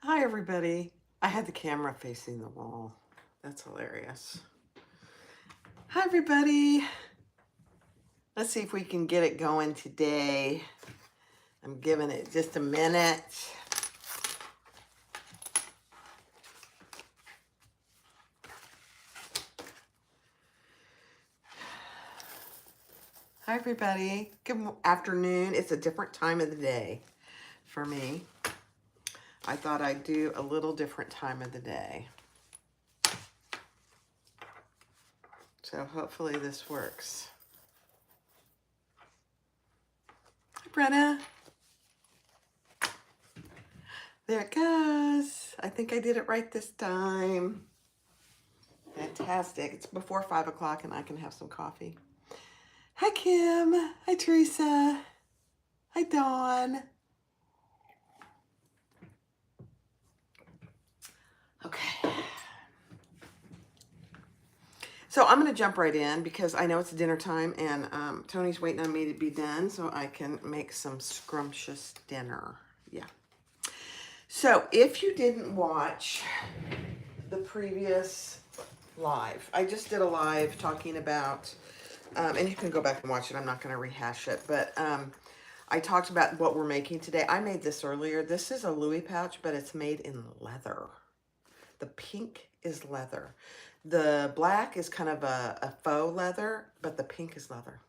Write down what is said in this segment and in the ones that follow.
Hi, everybody. I had the camera facing the wall. That's hilarious. Hi, everybody. Let's see if we can get it going today. I'm giving it just a minute. Hi, everybody. Good afternoon. It's a different time of the day for me. I thought I'd do a little different time of the day. So hopefully this works. Hi, Brenna. There it goes. I think I did it right this time. Fantastic. It's before 5 o'clock and I can have some coffee. Hi, Kim. Hi, Teresa. Hi, Dawn. Okay. So I'm going to jump right in because I know it's dinner time and Tony's waiting on me to be done so I can make some scrumptious dinner. Yeah. So if you didn't watch the previous live, I just did a live talking about, and you can go back and watch it. I'm not going to rehash it, but I talked about what we're making today. I made this earlier. This is a Louie pouch, but it's made in leather. The pink is leather. The black is kind of a faux leather, but the pink is leather.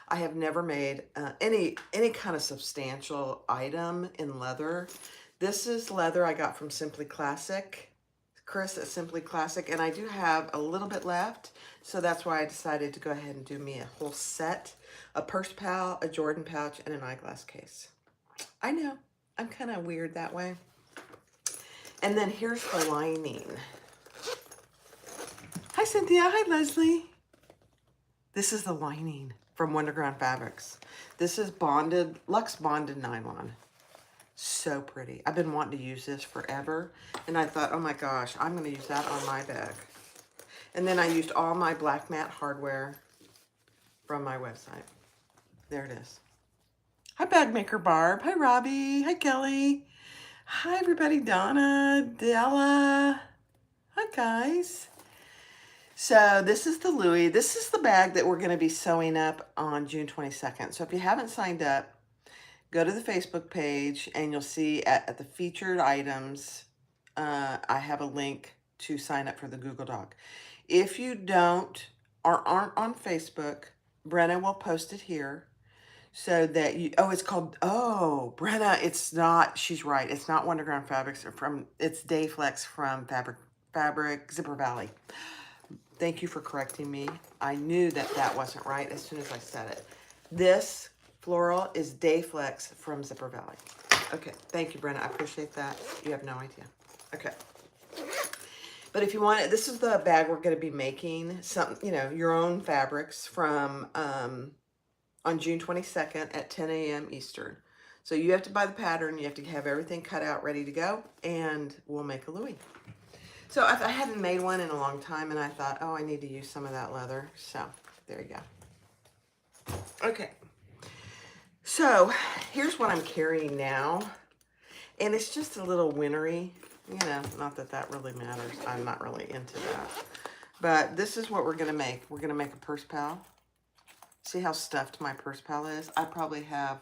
I have never made any kind of substantial item in leather. This is leather I got from Simply Classic. Chris at Simply Classic, and I do have a little bit left, so that's why I decided to go ahead and do me a whole set, a purse pal, a Jordan pouch, and an eyeglass case. I know, I'm kind of weird that way. And then here's the lining. Hi, Cynthia. Hi, Leslie. This is the lining from Wonderground Fabrics. This is bonded, Luxe bonded nylon. So pretty. I've been wanting to use this forever. And I thought, oh my gosh, I'm going to use that on my bag. And then I used all my black matte hardware from my website. There it is. Hi, Bag Maker Barb. Hi, Robbie. Hi, Kelly. Hi, everybody. Donna, Della. Hi, guys. So this is the Louie. This is the bag that we're going to be sewing up on June 22nd. So if you haven't signed up, go to the Facebook page and you'll see at the featured items, I have a link to sign up for the Google Doc. If you don't or aren't on Facebook, Brenna will post it here so that you, oh, it's called, oh, Brenna, it's not, she's right. It's not Wonderground Fabrics it's Dayflex from Fabric Zipper Valley. Thank you for correcting me. I knew that wasn't right as soon as I said it. This floral is Dayflex from Zipper Valley. Okay, thank you, Brenna. I appreciate that. You have no idea. Okay. But if you want it, this is the bag we're going to be making. Some, your own fabrics from on June 22nd at 10 a.m. Eastern. So you have to buy the pattern. You have to have everything cut out, ready to go, and we'll make a Louie. So I hadn't made one in a long time, and I thought, oh, I need to use some of that leather. So there you go. Okay. So here's what I'm carrying now. And it's just a little wintry. Not that that really matters. I'm not really into that. But this is what we're going to make. We're going to make a purse pal. See how stuffed my purse pal is? I probably have,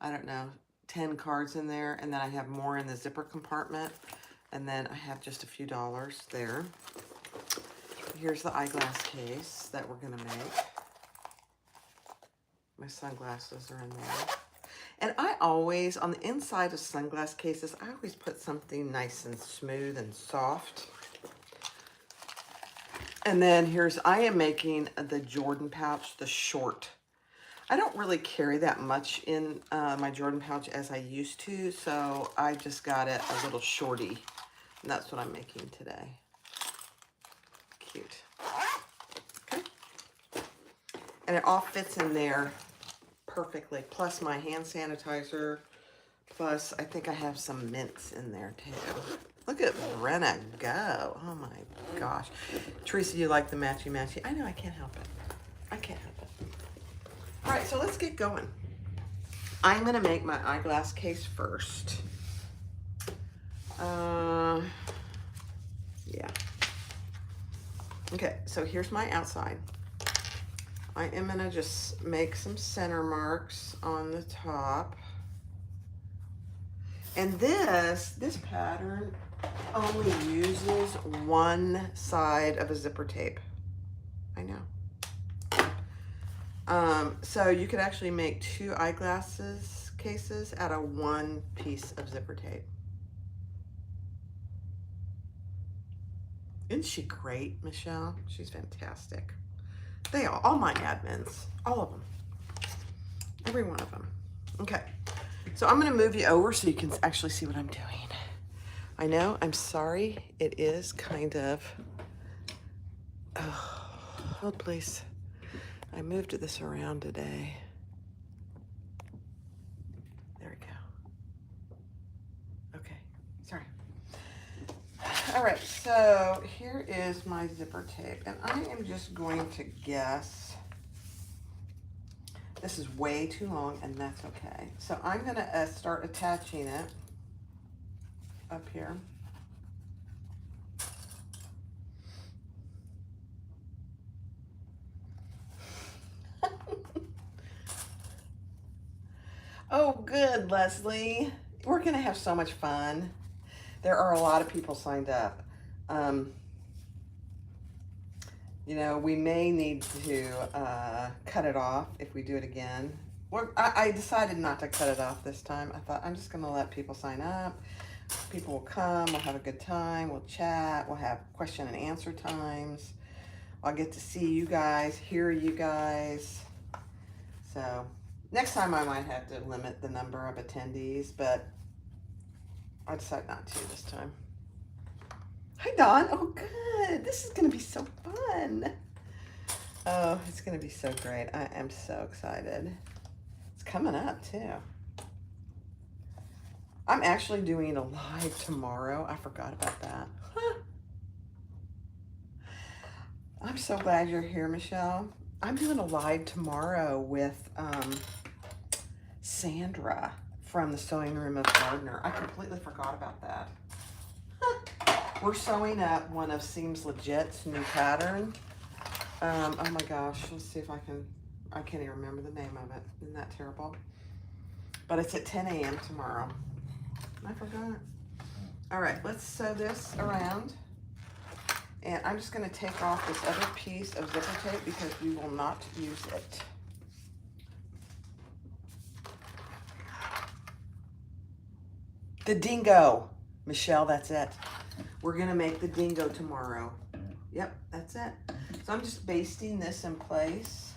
I don't know, 10 cards in there. And then I have more in the zipper compartment. And then I have just a few dollars there. Here's the eyeglass case that we're going to make. My sunglasses are in there. And I always, on the inside of sunglass cases, I always put something nice and smooth and soft. And then I am making the Jordan pouch, the short. I don't really carry that much in my Jordan pouch as I used to, so I just got it a little shorty. And that's what I'm making today. Cute. Okay. And it all fits in there perfectly. Plus my hand sanitizer. Plus, I think I have some mints in there too. Look at Brenna go. Oh my gosh. Teresa, you like the matchy-matchy? I know, I can't help it. I can't help it. All right, so let's get going. I'm going to make my eyeglass case first. Yeah. Okay, so here's my outside. I am gonna just make some center marks on the top. And this pattern only uses one side of a zipper tape. I know. So you could actually make 2 eyeglasses cases out of 1 piece of zipper tape. Isn't she great, Michelle? She's fantastic. They all my admins, all of them, every one of them. Okay, so I'm gonna move you over so you can actually see what I'm doing. I know, I'm sorry, it is kind of, oh, hold please. I moved this around today. There we go. Okay, sorry. All right, so here is my zipper tape, and I am just going to guess. This is way too long, and that's okay. So I'm gonna start attaching it up here. Oh, good, Leslie. We're gonna have so much fun. There are a lot of people signed up. You know, we may need to cut it off if we do it again. I decided not to cut it off this time. I thought I'm just gonna let people sign up. People will come, we'll have a good time, we'll chat, we'll have question and answer times. I'll get to see you guys, hear you guys. So next time I might have to limit the number of attendees, but I decided not to this time. Hi, Dawn. Oh, good. This is going to be so fun. Oh, it's going to be so great. I am so excited. It's coming up, too. I'm actually doing a live tomorrow. I forgot about that. I'm so glad you're here, Michelle. I'm doing a live tomorrow with Sandra from the Sewing Room of Gardner. I completely forgot about that. We're sewing up one of Seems Legit's new pattern. Oh my gosh, let's see if I can't even remember the name of it. Isn't that terrible? But it's at 10 a.m. tomorrow. I forgot. All right, let's sew this around. And I'm just gonna take off this other piece of zipper tape because we will not use it. The dingo. Michelle, that's it. We're gonna make the dingo tomorrow. Yep, that's it. So I'm just basting this in place.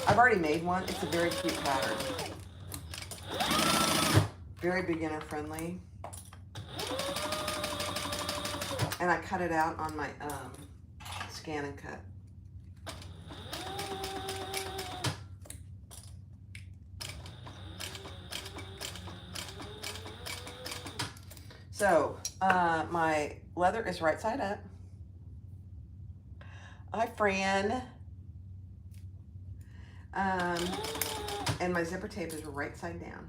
I've already made one. It's a very cute pattern. Very beginner friendly. And I cut it out on my scan and cut. So my leather is right side up. Hi, Fran. And my zipper tape is right side down.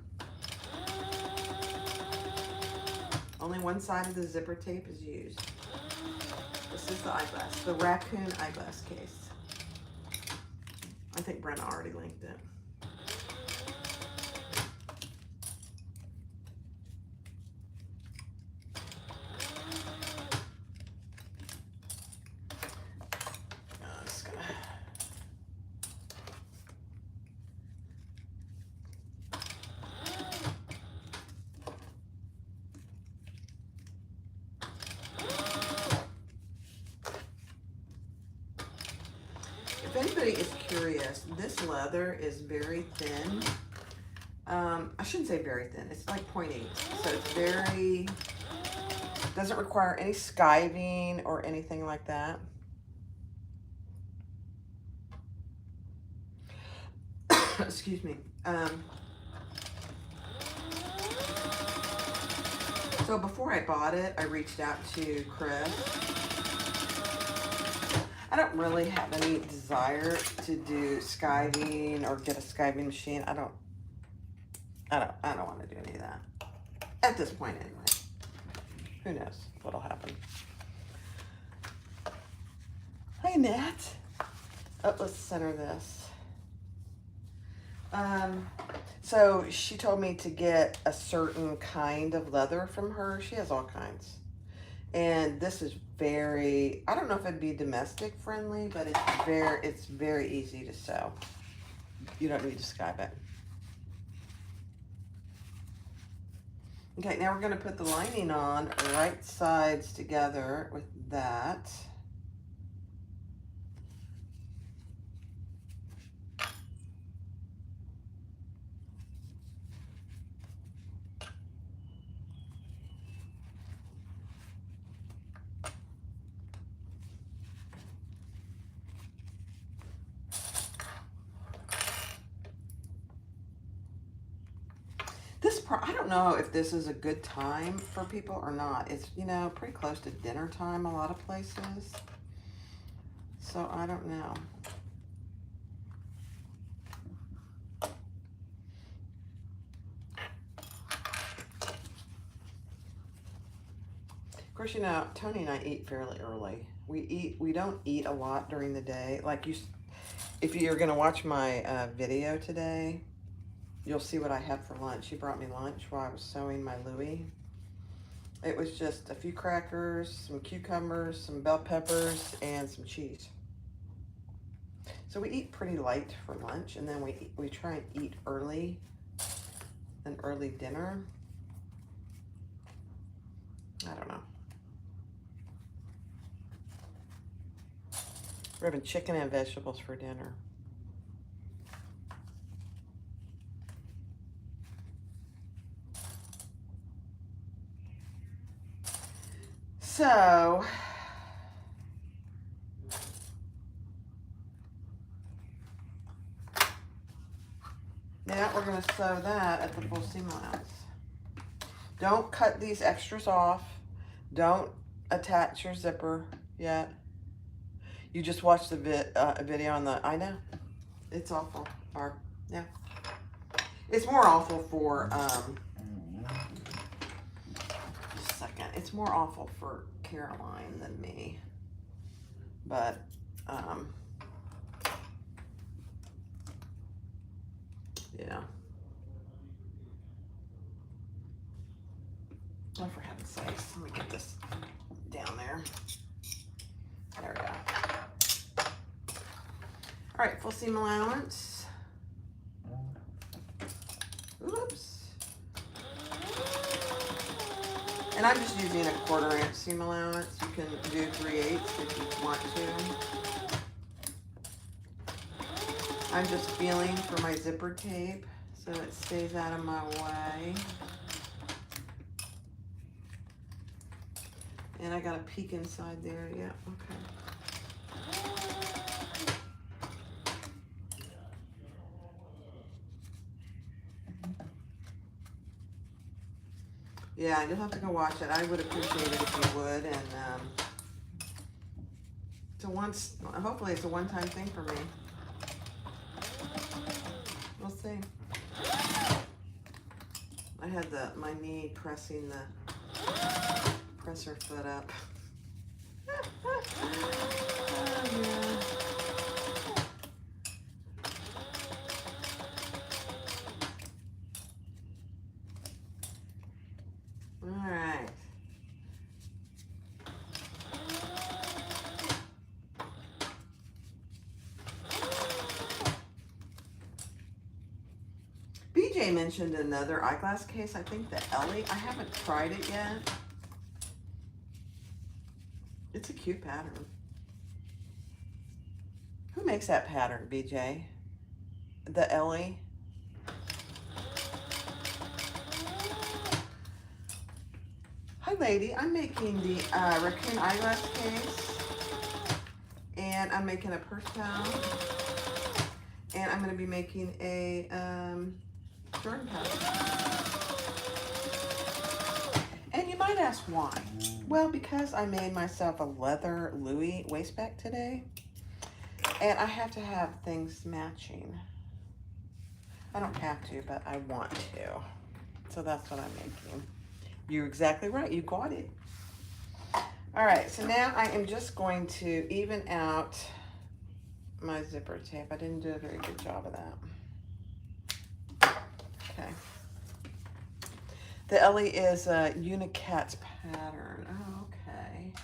Only one side of the zipper tape is used. This is the eyeglass, the raccoon eyeglass case. I think Brenna already linked it. I'm just gonna... If anybody is curious, this leather is very thin. I shouldn't say very thin. It's like 0.8. So it's very, doesn't require any skiving or anything like that. Excuse me. So before I bought it, I reached out to Chris. I don't really have any desire to do skiving or get a skiving machine. I don't want to do any of that at this point anyway. Who knows what'll happen. Hi, Nat. Oh, let's center this. So she told me to get a certain kind of leather from her. She has all kinds. And this is very, I don't know if it'd be domestic friendly, but it's very easy to sew. You don't need to skype it. Okay, now we're going to put the lining on right sides together with that. I don't know if this is a good time for people or not. It's, you know, pretty close to dinner time a lot of places. So I don't know. Of course, you know, Tony and I eat fairly early. We don't eat a lot during the day. Like if you're gonna watch my video today, you'll see what I had for lunch. She brought me lunch while I was sewing my Louie. It was just a few crackers, some cucumbers, some bell peppers, and some cheese. So we eat pretty light for lunch, and then we try and eat early, an early dinner. I don't know. We're having chicken and vegetables for dinner. So, now we're going to sew that at the full seam allowance. Don't cut these extras off. Don't attach your zipper yet. You just watched the video on the, I know, it's awful, Barb, yeah. It's more awful for, just a second, it's more awful for Caroline than me, but, yeah. Oh, for heaven's sakes, let me get this down there. There we go. All right, full seam allowance. Oops. And I'm just using a 1/4 inch seam allowance. You can do 3/8 if you want to. I'm just feeling for my zipper tape so it stays out of my way. And I got a peek inside there. Yeah, okay. Yeah, you'll have to go watch it. I would appreciate it if you would. And hopefully it's a one-time thing for me. We'll see. I had my knee pressing the presser foot up. Oh, yeah. All right. BJ mentioned another eyeglass case. I think the Ellie. I haven't tried it yet. It's a cute pattern. Who makes that pattern, BJ? The Ellie? Hi, lady. I'm making the raccoon eyeglass case. And I'm making a purse pouch. And I'm going to be making a Jordan pouch. And you might ask why. Well, because I made myself a Leather Louie waist bag today. And I have to have things matching. I don't have to, but I want to. So that's what I'm making. You're exactly right. You got it. All right, so now I am just going to even out my zipper tape. I didn't do a very good job of that. Okay. The Ellie is a Unicat's pattern. Oh, okay.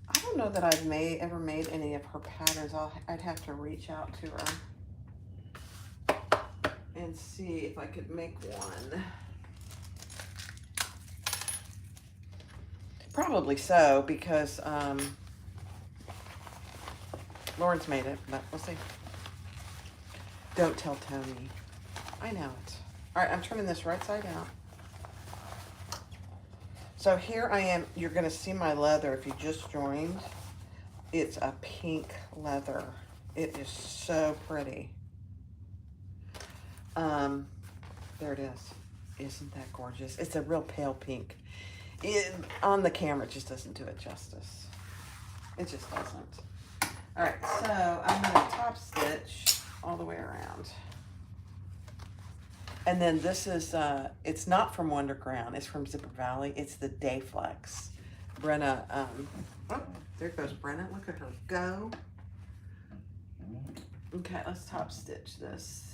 I don't know that I've ever made any of her patterns. I'd have to reach out to her and see if I could make one. Probably so, because Lauren's made it, but we'll see. Don't tell Tony. I know it. All right, I'm turning this right side out. So here I am. You're going to see my leather if you just joined. It's a pink leather. It is so pretty. There it is. Isn't that gorgeous? It's a real pale pink. On the camera, it just doesn't do it justice. It just doesn't. All right, so I'm going to top stitch all the way around. And then this is, it's not from Wonderground. It's from Zipper Valley. It's the Dayflex. Brenna, oh, there goes Brenna. Look at her go. Okay, let's top stitch this.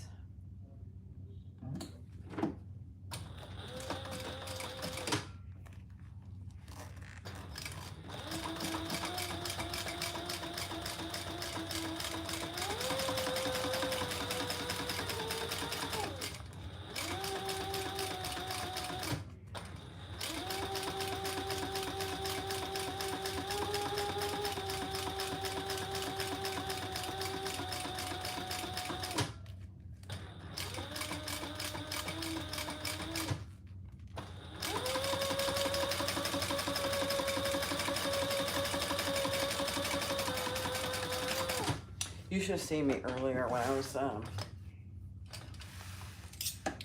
You should have seen me earlier when I was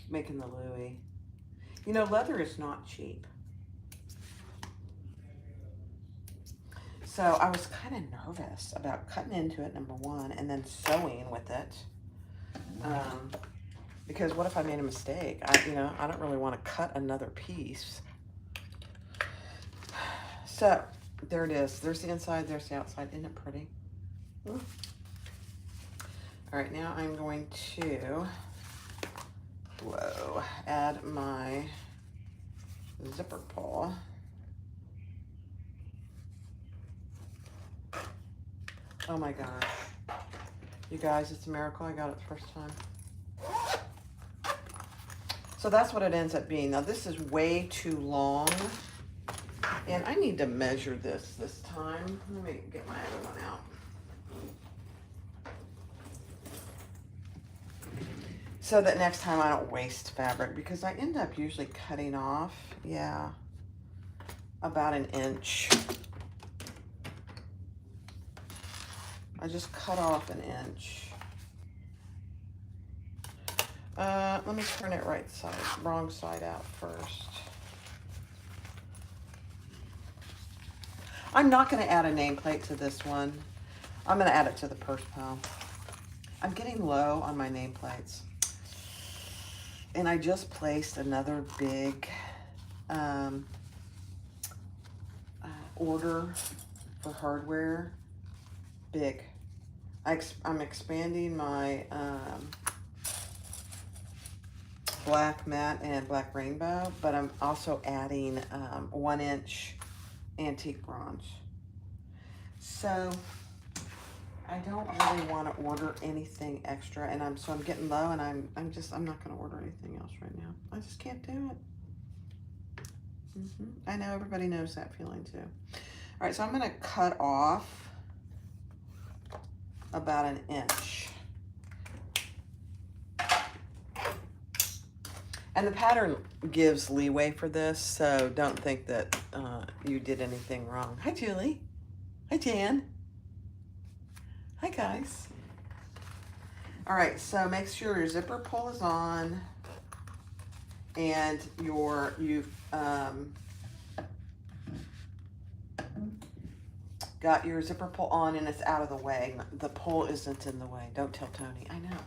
making the Louie. You know, leather is not cheap. So I was kind of nervous about cutting into it, number one, and then sewing with it. Because what if I made a mistake? I don't really want to cut another piece. So there it is. There's the inside, there's the outside. Isn't it pretty? All right, now I'm going to, add my zipper pull. Oh my gosh. You guys, it's a miracle I got it the first time. So that's what it ends up being. Now this is way too long, and I need to measure this time. Let me get my other one out. So that next time I don't waste fabric, because I end up usually cutting off, about an inch. I just cut off an inch. Let me turn it wrong side out first. I'm not going to add a nameplate to this one. I'm going to add it to the purse pile. I'm getting low on my nameplates. And I just placed another big order for hardware. Big. I'm expanding my black matte and black rainbow, but I'm also adding 1-inch antique bronze. So I don't really want to order anything extra, and I'm getting low, and I'm not going to order anything else right now. I just can't do it. I know everybody knows that feeling too. All right, so I'm going to cut off about an inch. And the pattern gives leeway for this, so don't think that you did anything wrong. Hi, Julie. Hi, Jan. Hi, guys. All right, so make sure your zipper pull is on, and you've got your zipper pull on, and it's out of the way. The pull isn't in the way. Don't tell Tony. I know.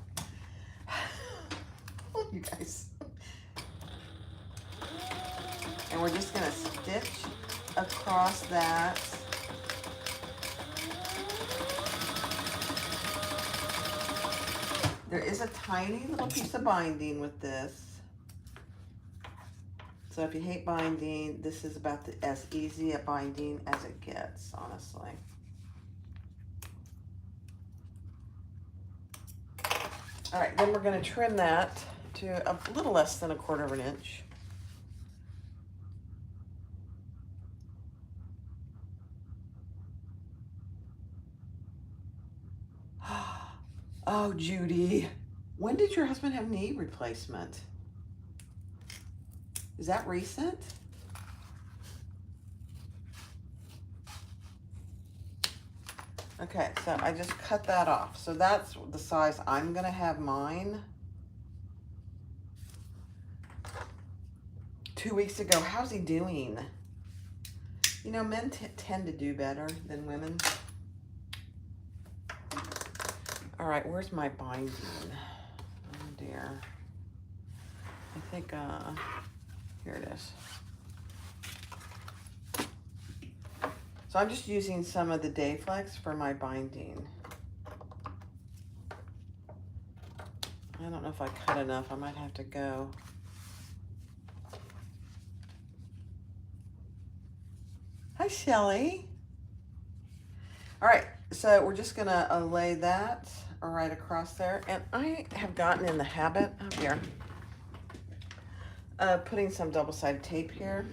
You guys. And we're just gonna stitch across that. There is a tiny little piece of binding with this. So if you hate binding, this is about as easy a binding as it gets, honestly. All right, then we're gonna trim that to a little less than 1/4 of an inch. Oh, Judy, when did your husband have knee replacement? Is that recent? Okay, so I just cut that off. So that's the size I'm gonna have mine. 2 weeks ago, how's he doing? You know, men tend to do better than women. All right, where's my binding? Oh dear. I think, here it is. So I'm just using some of the Day Flex for my binding. I don't know if I cut enough. I might have to go. Hi, Shelly. All right, so we're just gonna lay that right across there. And I have gotten in the habit of putting some double-sided tape here,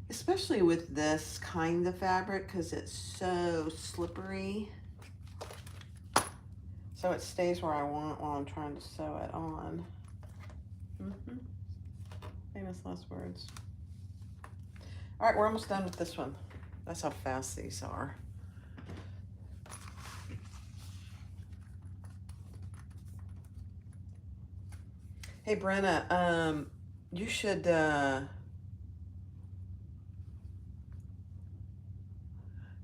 especially with this kind of fabric because it's so slippery. So it stays where I want while I'm trying to sew it on. Famous last words. All right, we're almost done with this one. That's how fast these are. Hey, Brenna, you should,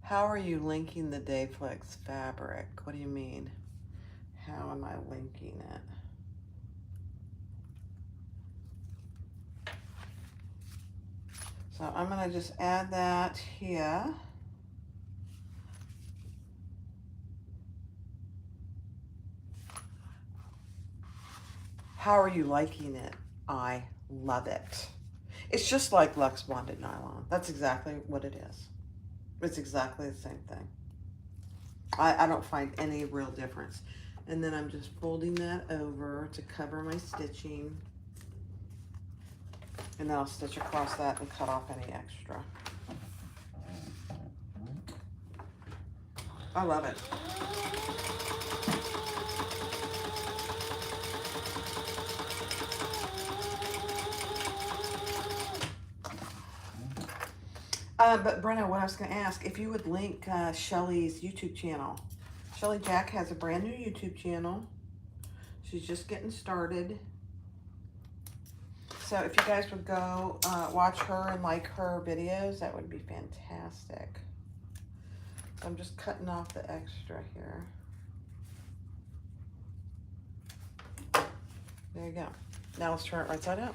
how are you linking the Day Flex fabric? What do you mean? How am I linking it? So I'm gonna just add that here. How are you liking it? I love it. It's just like Luxe Bonded Nylon. That's exactly what it is. It's exactly the same thing. I don't find any real difference. And then I'm just folding that over to cover my stitching. And then I'll stitch across that and cut off any extra. I love it. But Brenna, what I was going to ask, if you would link Shelly's YouTube channel. Shelly Jack has a brand new YouTube channel. She's just getting started. So if you guys would go watch her and like her videos, that would be fantastic. So I'm just cutting off the extra here. There you go. Now let's turn it right side up.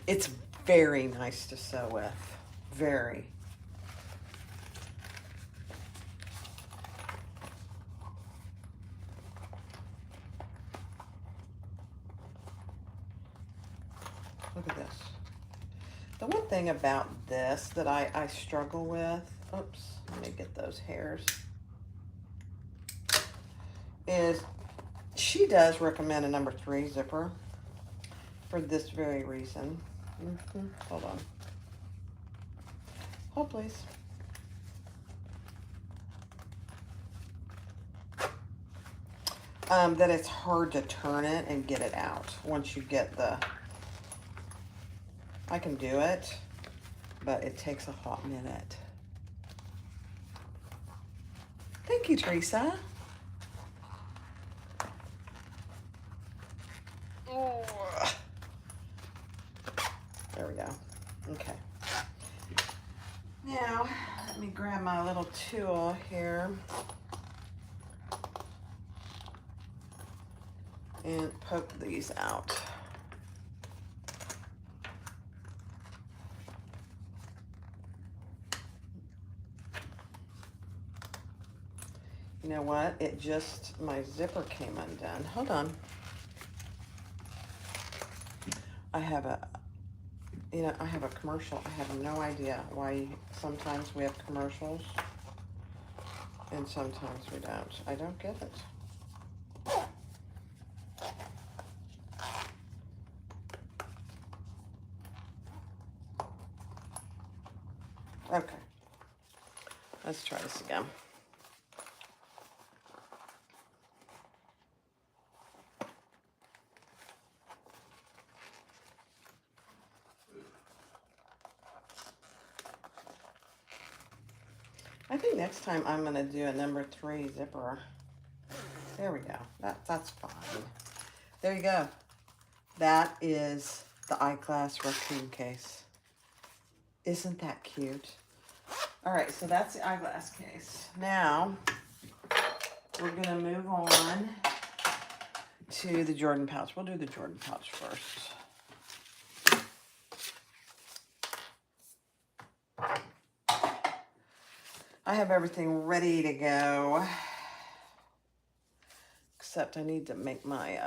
It's very nice to sew with. Very. Look at this. The one thing about this that I struggle with, oops, let me get those hairs, is she does recommend a number 3 zipper for this very reason. Hold on. Hold, please. That it's hard to turn it and get it out once you get the... I can do it, but it takes a hot minute. Thank you, Teresa. There we go. Okay. Now, let me grab my little tool here and poke these out. You know what? It just, my zipper came undone. Hold on. I have a, you know, I have a commercial. I have no idea why sometimes we have commercials and sometimes we don't. I don't get it. Okay. Let's try this again. I think next time I'm going to do a number 3 zipper. There we go. That's fine. There you go. That is the eyeglass raccoon case. Isn't that cute? All right, so that's the eyeglass case. Now, we're going to move on to the Jordan pouch. We'll do the Jordan pouch first. I have everything ready to go, except I need to make my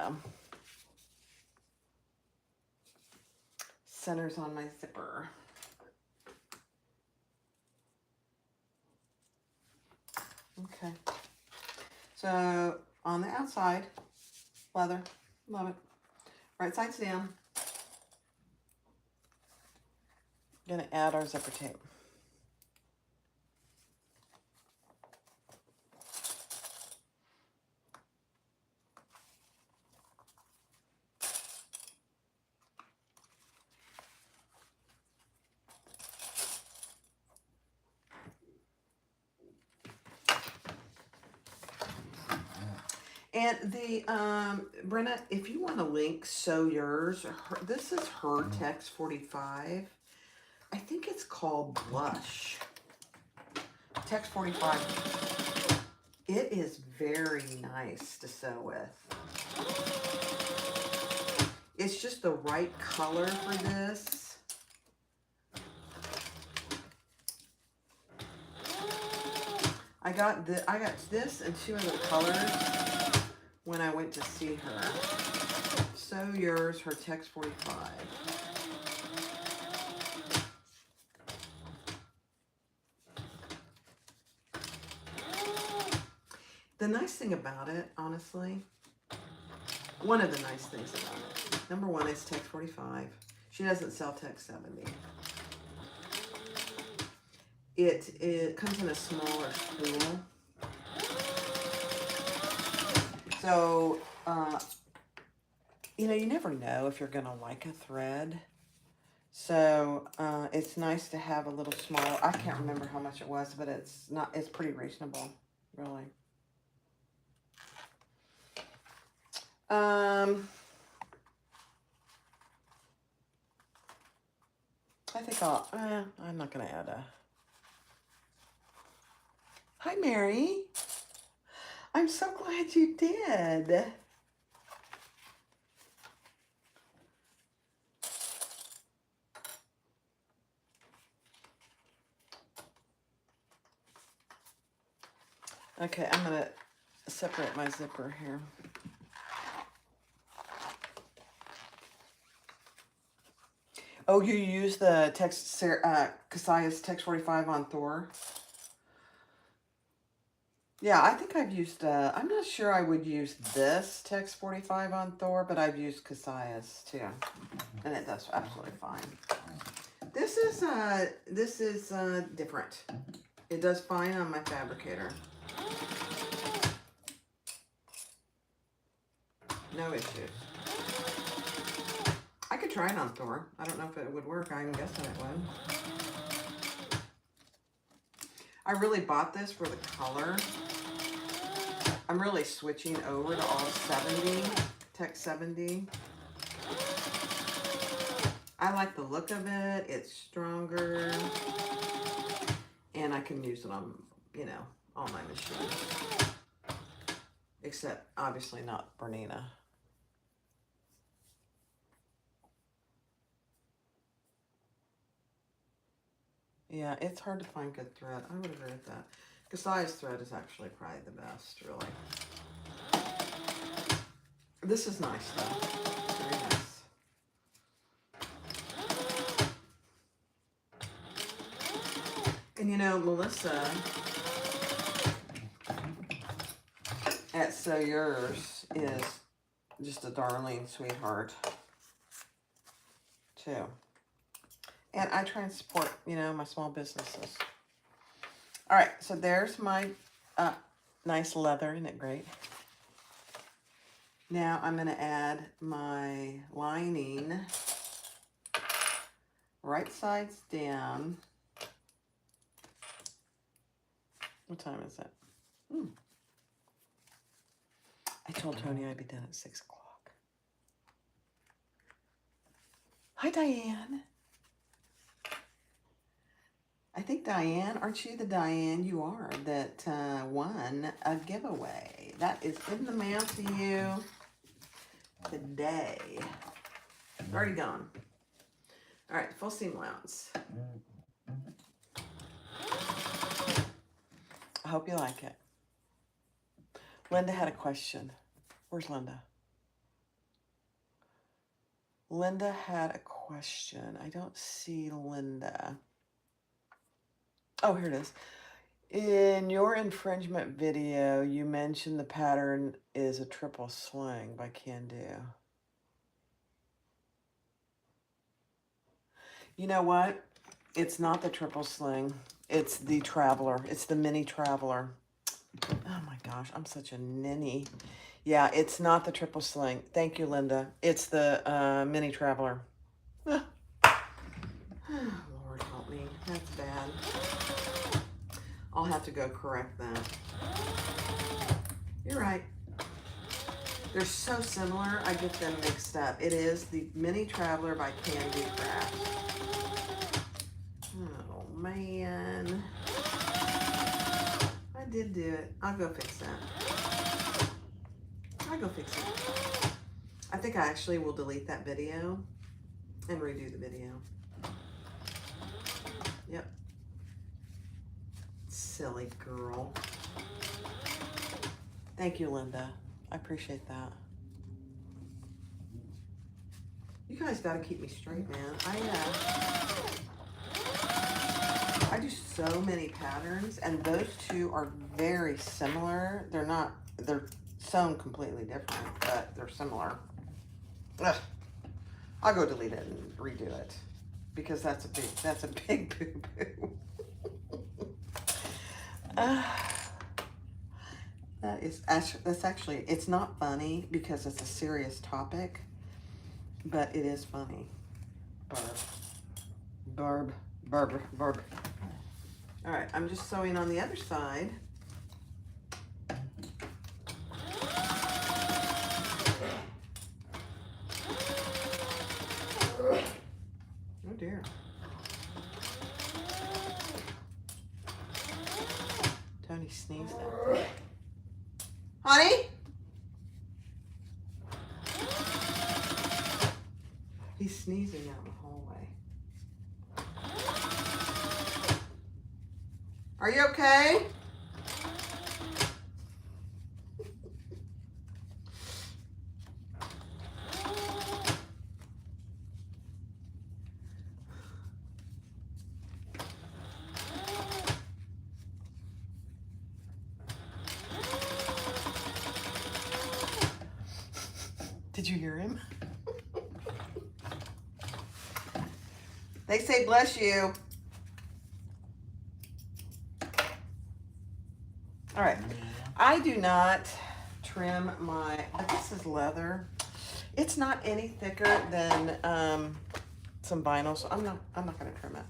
centers on my zipper. Okay, so on the outside, leather, love it. Right side's down. Gonna add our zipper tape. And the, Brenna, if you want to link Sew Yours, this is her Text 45. I think it's called Blush. Text 45. It is very nice to sew with. It's just the right color for this. I got this and 2 other colors when I went to see her. Sew Yours, her Text 45. The nice thing about it, honestly, one of the nice things about it, number 1 is Text 45. She doesn't sell Text 70. It comes in a smaller spool. So, you know, you never know if you're going to like a thread. So, it's nice to have a little smaller. I can't remember how much it was, but it's pretty reasonable, really. I think I'm not going to add a... Hi, Mary. I'm so glad you did. Okay, I'm going to separate my zipper here. Oh, you use the Cassius Text 45 on Thor? Yeah, I think I've used, I'm not sure I would use this Text 45 on Thor, but I've used Cassius too. And it does absolutely fine. This is different. It does fine on my fabricator. No issues. I could try it on Thor. I don't know if it would work. I'm guessing it would. I really bought this for the color. I'm really switching over to all 70, Text 70. I like the look of it. It's stronger. And I can use it on, you know, all my machines. Except, obviously, not Bernina. Yeah, it's hard to find good thread. I would agree with that. The size thread is actually probably the best, really. This is nice, though. Very nice. And you know, Melissa at So Yours is just a darling sweetheart, too. And I try and support, you know, my small businesses. All right, so there's my nice leather. Isn't it great? Now I'm going to add my lining right sides down. What time is it? I told Tony I'd be done at 6 o'clock. Hi, Diane. I think Diane, aren't you the Diane you are that won a giveaway? That is in the mail to you today. It's already gone. All right, full seam allowance. I hope you like it. Linda had a question. Where's Linda? Linda had a question. I don't see Linda. Oh, here it is. In your infringement video, you mentioned the pattern is a triple sling by Can Do. You know what? It's not the triple sling. It's the Traveler. It's the mini Traveler. Oh my gosh, I'm such a ninny. Yeah, it's not the triple sling. Thank you, Linda. It's the mini Traveler. Oh, Lord help me. That's bad. I'll have to go correct that. You're right. They're so similar, I get them mixed up. It is the Mini Traveler by Can Do Craft. Oh, man. I did do it. I'll go fix that. I'll go fix it. I think I actually will delete that video and redo the video. Yep. Silly girl. Thank you, Linda. I appreciate that. You guys got to keep me straight, man. I do so many patterns, and those two are very similar. They're sewn completely different, but they're similar. Ugh. I'll go delete it and redo it because that's a big boo-boo. That's actually, it's not funny because it's a serious topic, but it is funny. Barb. All right, I'm just sewing on the other side. Oh dear. Tony sneezed at me. Honey? He's sneezing out in the hallway. Are you okay? Did you hear him? They say bless you. All right. I do not trim my, but this is leather. It's not any thicker than some vinyl, so I'm not going to trim it.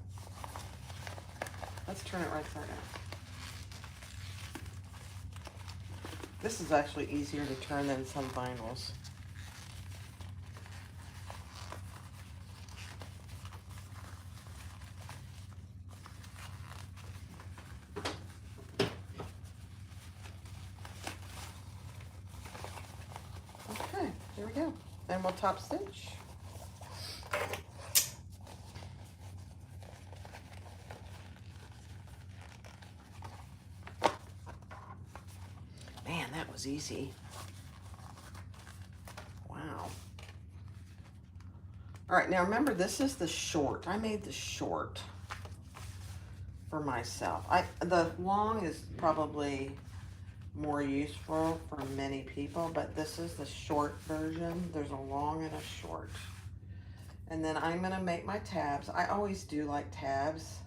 Let's turn it right side out. This is actually easier to turn than some vinyls. Okay, there we go. And we'll top stitch. was easy. Wow. All right, now remember, this is the short. I made the short for myself. The long is probably more useful for many people, but this is the short version. There's a long and a short. And then I'm gonna make my tabs. I always do like tabs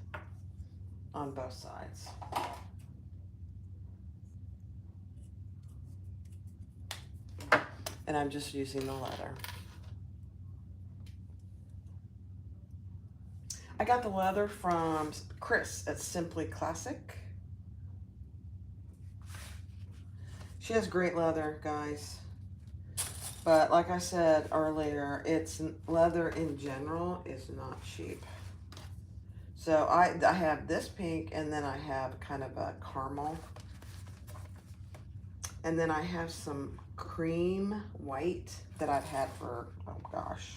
on both sides. And I'm just using the leather. I got the leather from Chris at Simply Classic. She has great leather, guys. But like I said earlier, leather in general is not cheap. So I have this pink, and then I have kind of a caramel. And then I have some cream white that I've had for, oh gosh,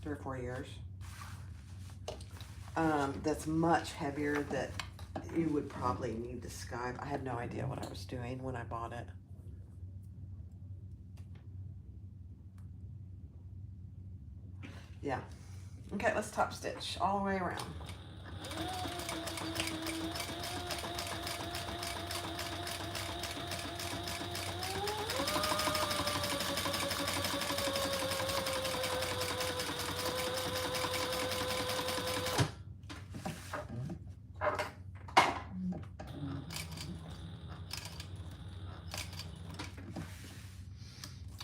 3 or 4 years. That's much heavier that you would probably need to sky. I had no idea what I was doing when I bought it. Yeah. Okay, let's top stitch all the way around.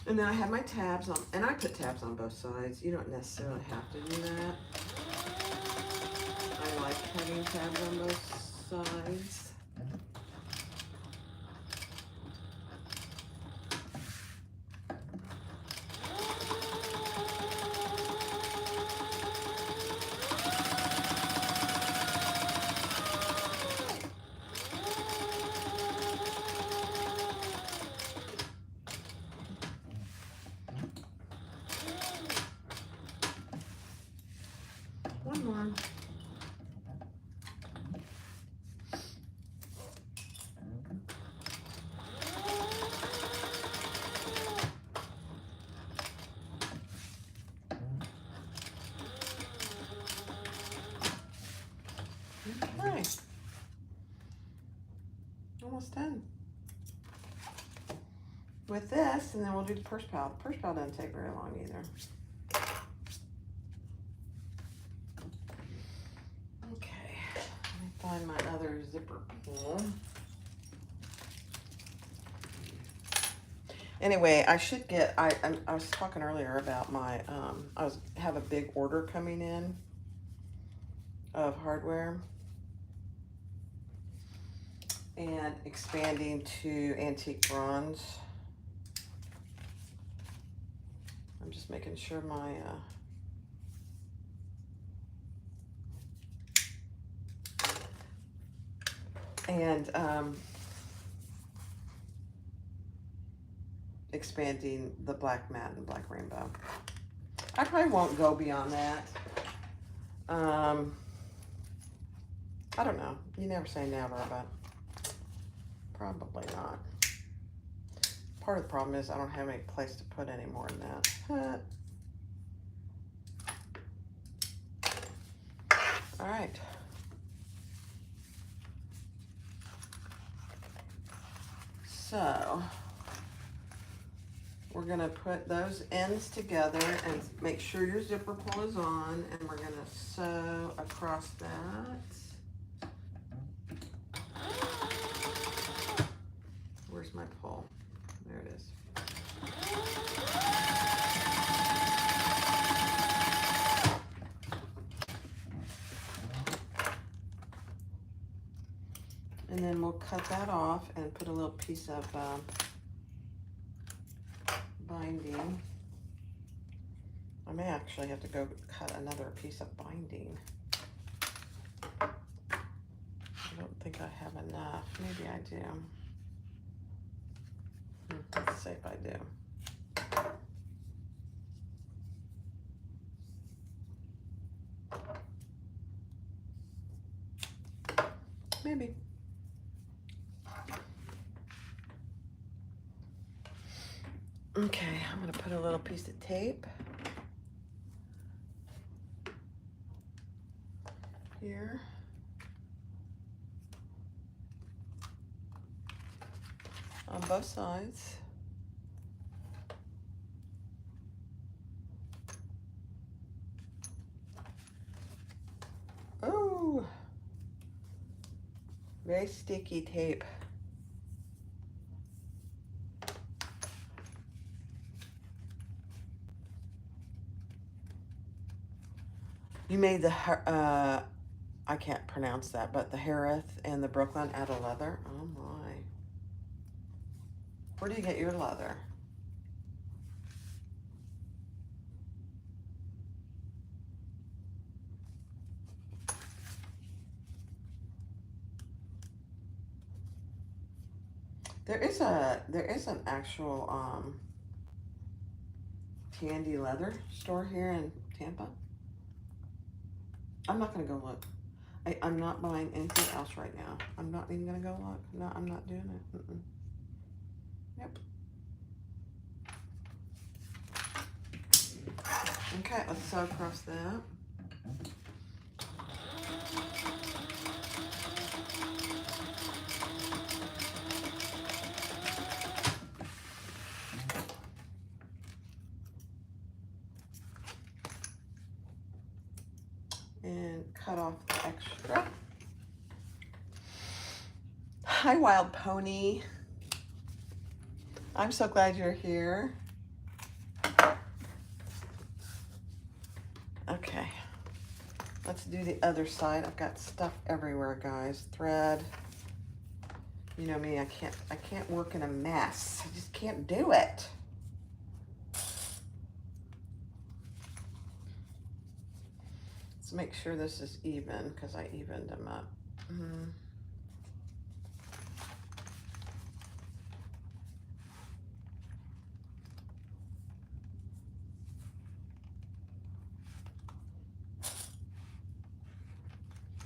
And then I have my tabs on, and I put tabs on both sides. You don't necessarily have to do that. I like having tabs on both sides. One more. Okay. Almost done. With this, and then we'll do the purse pal. The purse pal doesn't take very long either. Okay, let me find my other zipper pull. Anyway, I should get, I was talking earlier about my, have a big order coming in of hardware and expanding to antique bronze. I'm just making sure my, expanding the black matte and black rainbow. I probably won't go beyond that. I don't know. You never say never, but probably not. Part of the problem is I don't have any place to put any more than that. All right. So we're gonna put those ends together and make sure your zipper pull is on, and we're gonna sew across that. Where's my pull? There it is. And then we'll cut that off and put a little piece of binding. I may actually have to go cut another piece of binding. I don't think I have enough. Maybe I do. Let's see if I do. Maybe. Okay, I'm gonna put a little piece of tape here. On both sides. Oh, very sticky tape. You made the, I can't pronounce that, but the Harith and the Brooklyn out of leather. Oh my. Where do you get your leather? There is an actual Tandy leather store here in Tampa. I'm not gonna go look. I'm not buying anything else right now. I'm not even gonna go look. No, I'm not doing it. Yep. Okay, let's sew across that. And cut off the extra. Hi, Wild Pony. I'm so glad you're here. Okay, let's do the other side. I've got stuff everywhere, guys. Thread. You know me, I can't work in a mess. I just can't do it. Let's make sure this is even because I evened them up.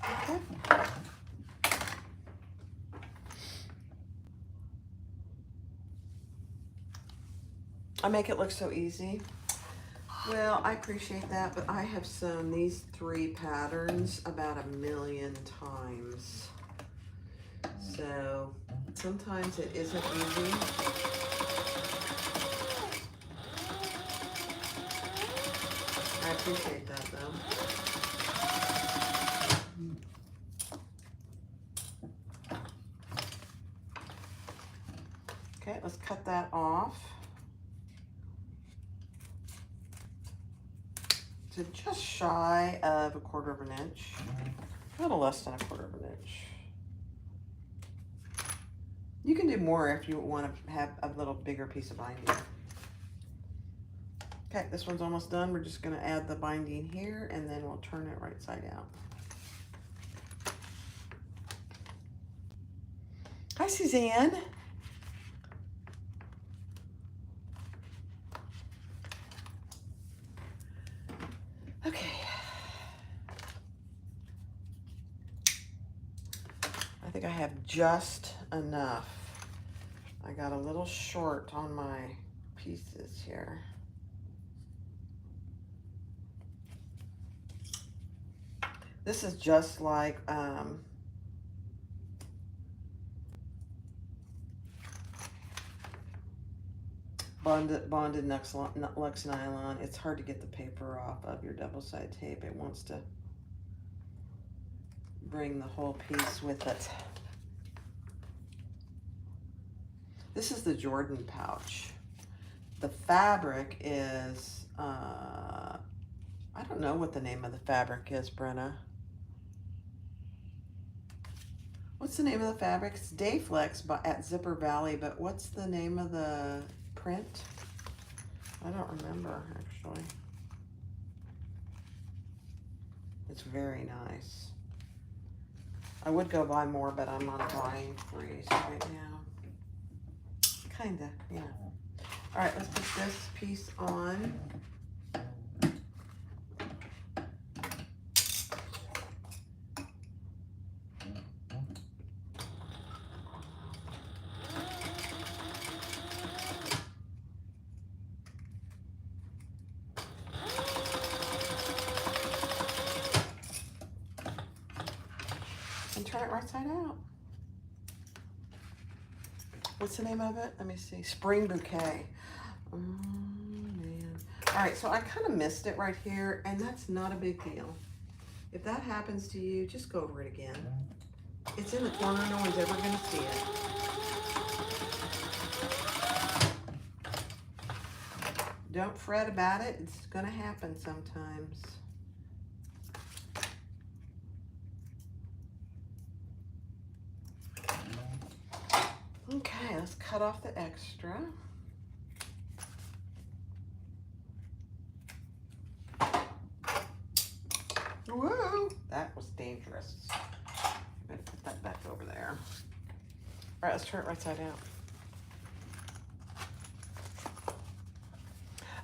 Okay. I make it look so easy. Well, I appreciate that, but I have sewn these 3 patterns about 1,000,000 times. So sometimes it isn't easy. I appreciate that though. Okay, let's cut that off to just shy of 1/4 of an inch, a little less than 1/4 of an inch. You can do more if you want to have a little bigger piece of binding. Okay, this one's almost done. We're just going to add the binding here and then we'll turn it right side out. Hi, Suzanne. Okay. I think I have just enough. I got a little short on my pieces here. This is just like bonded Lux nylon. It's hard to get the paper off of your double-sided tape. It wants to bring the whole piece with it. This is the Jordan pouch. The fabric is, I don't know what the name of the fabric is, Brenna. What's the name of the fabric? It's Dayflex at Zipper Valley, but what's the name of the print? I don't remember, actually. It's very nice. I would go buy more, but I'm on a buying freeze right now. Kinda, yeah. All right, let's put this piece on. turn it right side out. What's the name of it? Let me see. Spring Bouquet. Oh, man. All right, so I kind of missed it right here, and that's not a big deal. If that happens to you, just go over it again. It's in the corner. No one's ever going to see it. Don't fret about it. It's going to happen sometimes. Okay, let's cut off the extra. Whoa, that was dangerous. I'm going to put that back over there. All right, let's turn it right side out.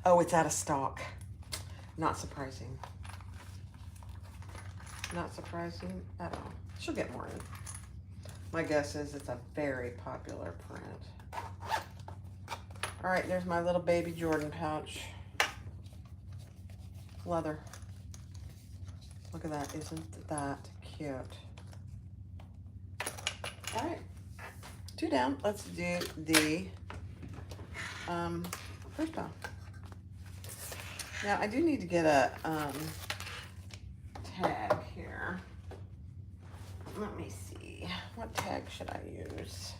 Oh, it's out of stock. Not surprising. Not surprising at all. She'll get more in. My guess is it's a very popular print. All right, there's my little baby Jordan pouch. Leather. Look at that. Isn't that cute? All right. 2 down. Let's do the first pile. Now, I do need to get a tag here. Let me see. What tag should I use?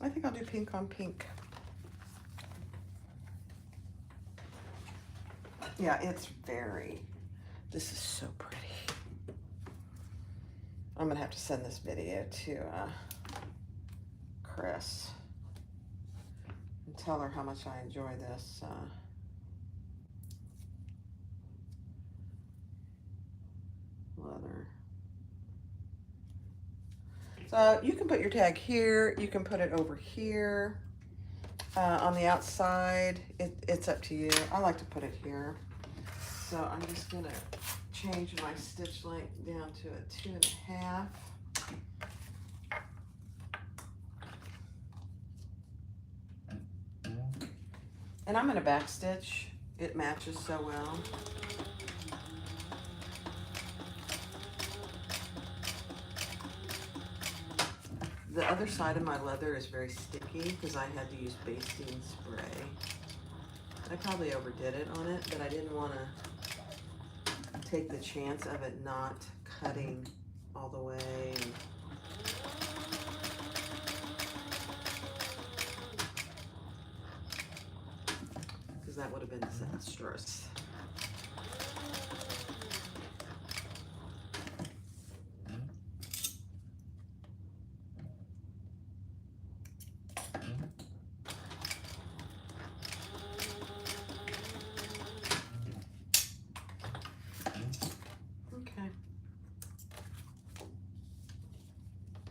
I think I'll do pink on pink. Yeah, it's very, this is so pretty. I'm gonna have to send this video to Chris and tell her how much I enjoy this. Leather. So you can put your tag here, you can put it over here. On the outside, it's up to you. I like to put it here. So I'm just gonna change my stitch length down to a 2.5. And I'm gonna back stitch. It matches so well. The other side of my leather is very sticky because I had to use basting spray. I probably overdid it on it, but I didn't want to take the chance of it not cutting all the way. Because that would have been disastrous.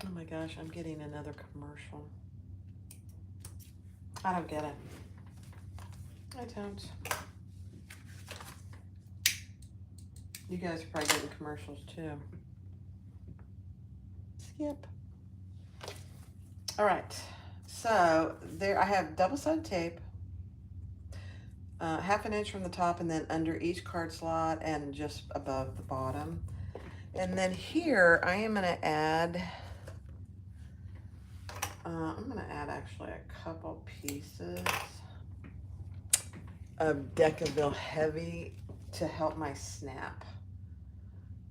Oh my gosh, I'm getting another commercial. I don't get it. I don't. You guys are probably getting commercials too. Skip. All right, so there I have double-sided tape, 1/2 inch from the top and then under each card slot and just above the bottom. And then here I am gonna add, I'm gonna add actually a couple pieces of Decaville Heavy to help my snap.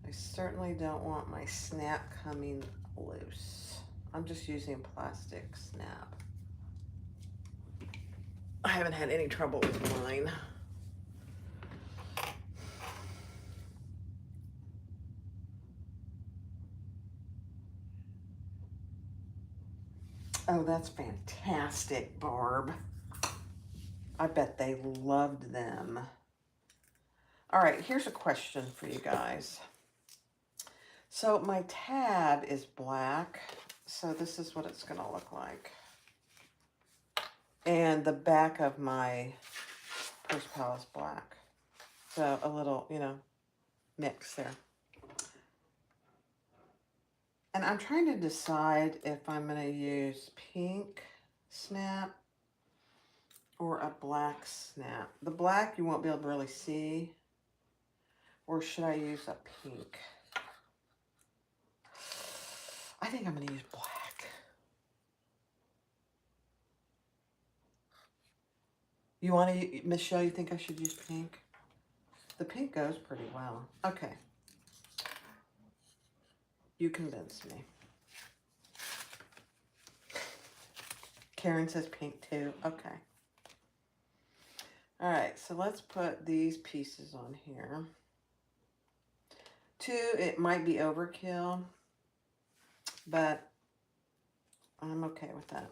I certainly don't want my snap coming loose. I'm just using plastic snap. I haven't had any trouble with mine. Oh, that's fantastic, Barb. I bet they loved them. All right, here's a question for you guys. So my tab is black, so this is what it's gonna look like. And the back of my purse pal is black. So a little, you know, mix there. And I'm trying to decide if I'm going to use pink snap or a black snap. The black you won't be able to really see. Or should I use a pink? I think I'm going to use black. You want to, Michelle, you think I should use pink? The pink goes pretty well. Okay. You convinced me. Karen says pink too. Okay. All right, so let's put these pieces on here. 2, it might be overkill, but I'm okay with that.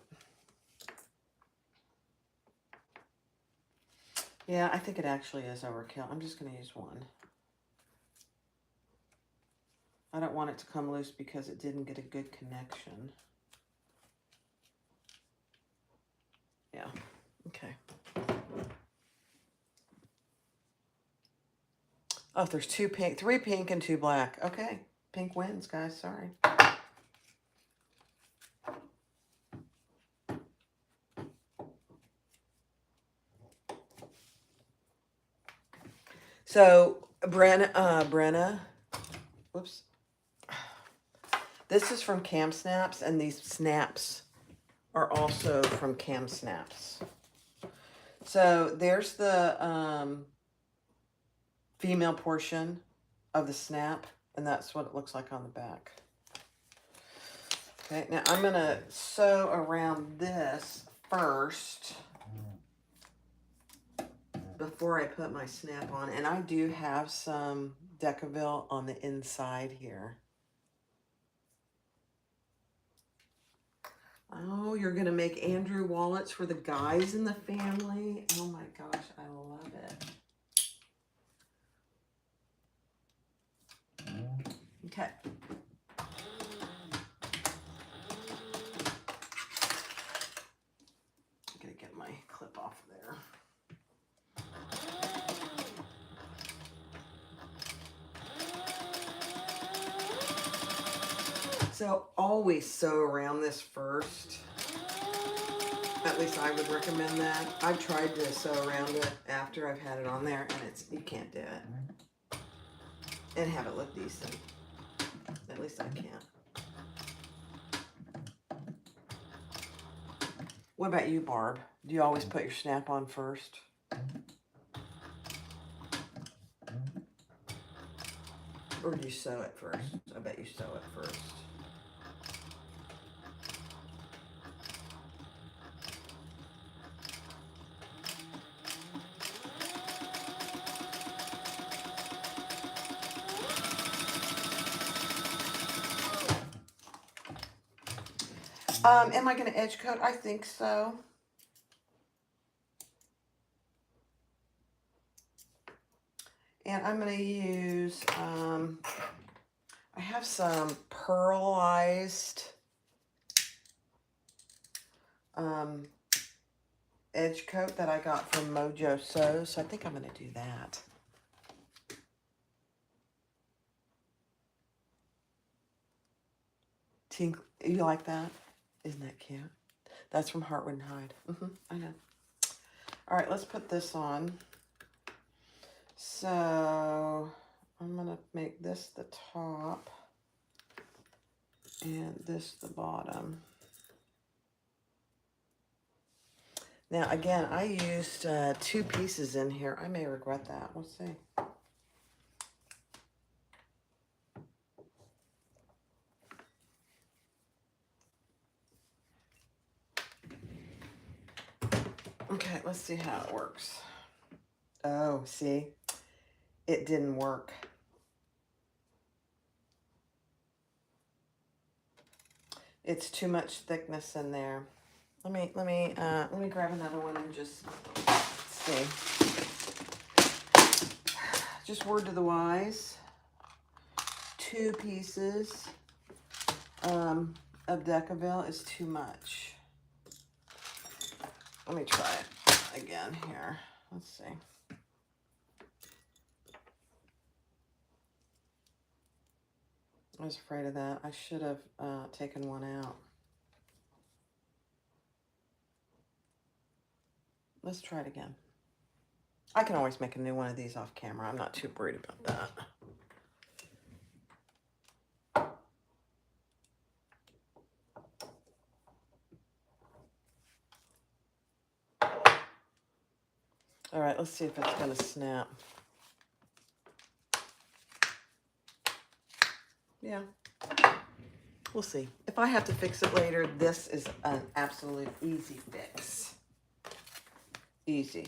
Yeah, I think it actually is overkill. I'm just going to use 1. I don't want it to come loose because it didn't get a good connection. Yeah, okay. Oh, there's 2 pink, 3 pink and 2 black. Okay, pink wins, guys, sorry. So, Brenna, whoops. This is from Cam Snaps, and these snaps are also from Cam Snaps. So, there's the female portion of the snap, and that's what it looks like on the back. Okay, now I'm going to sew around this first before I put my snap on, and I do have some Decaville on the inside here. Oh, you're going to make Andrew wallets for the guys in the family? Oh my gosh, I love it. Okay. I'm going to get my clip off there. So always sew around this first. At least I would recommend that. I've tried to sew around it after I've had it on there, and you can't do it. And have it look decent. At least I can't. What about you, Barb? Do you always put your snap on first? Or do you sew it first? I bet you sew it first. Am I going to edge coat? I think so. And I'm going to use, I have some pearlized edge coat that I got from Mojo Sews, so I think I'm going to do that. Tink, you like that? Isn't that cute? That's from Heartwood and Hide. I know. All right, let's put this on. So I'm going to make this the top and this the bottom. Now, again, I used 2 pieces in here. I may regret that. We'll see. Okay, let's see how it works. Oh, see? It didn't work. It's too much thickness in there. Let me grab another one and just see. Just word to the wise. 2 pieces of Decaville is too much. Let me try it again here. Let's see. I was afraid of that. I should have taken one out. Let's try it again. I can always make a new one of these off camera. I'm not too worried about that. All right, let's see if it's gonna snap. Yeah, we'll see. If I have to fix it later, this is an absolute easy fix. Easy.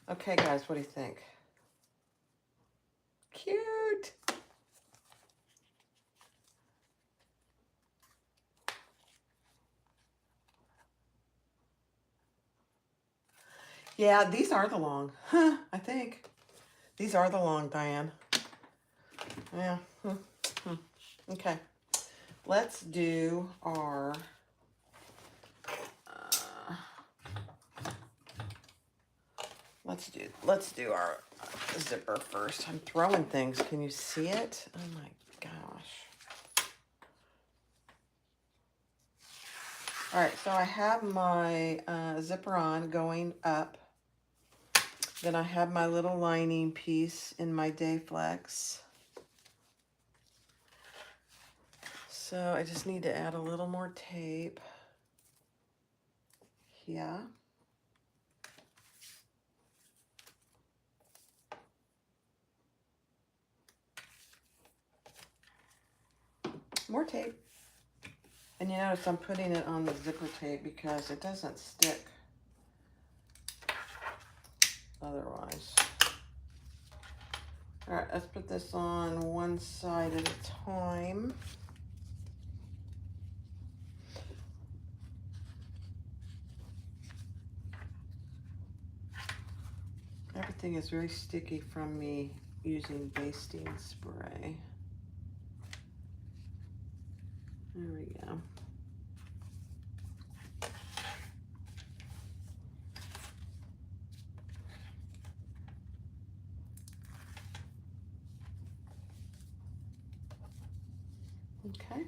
Okay, guys, what do you think? Cute. Yeah, these are the long. Huh, I think. These are the long, Diane. Yeah. Okay. Let's do our... let's do our zipper first. I'm throwing things. Can you see it? Oh my gosh. All right, so I have my zipper on going up. Then I have my little lining piece in my Dayflex. So I just need to add a little more tape here. More tape. And you notice I'm putting it on the zipper tape because it doesn't stick otherwise. All right, let's put this on one side at a time. Everything is very sticky from me using basting spray. There we go. Okay.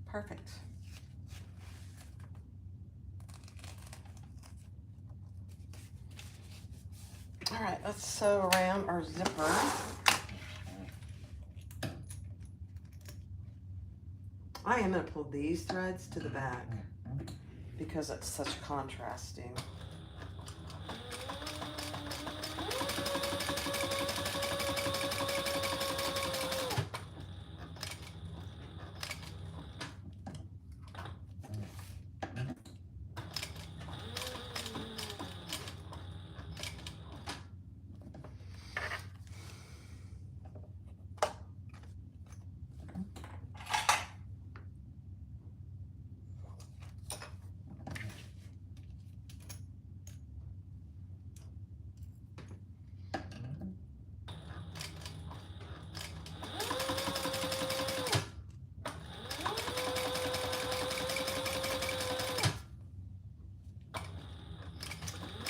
Perfect. All right, let's sew around our zipper. I am going to pull these threads to the back because it's such contrasting.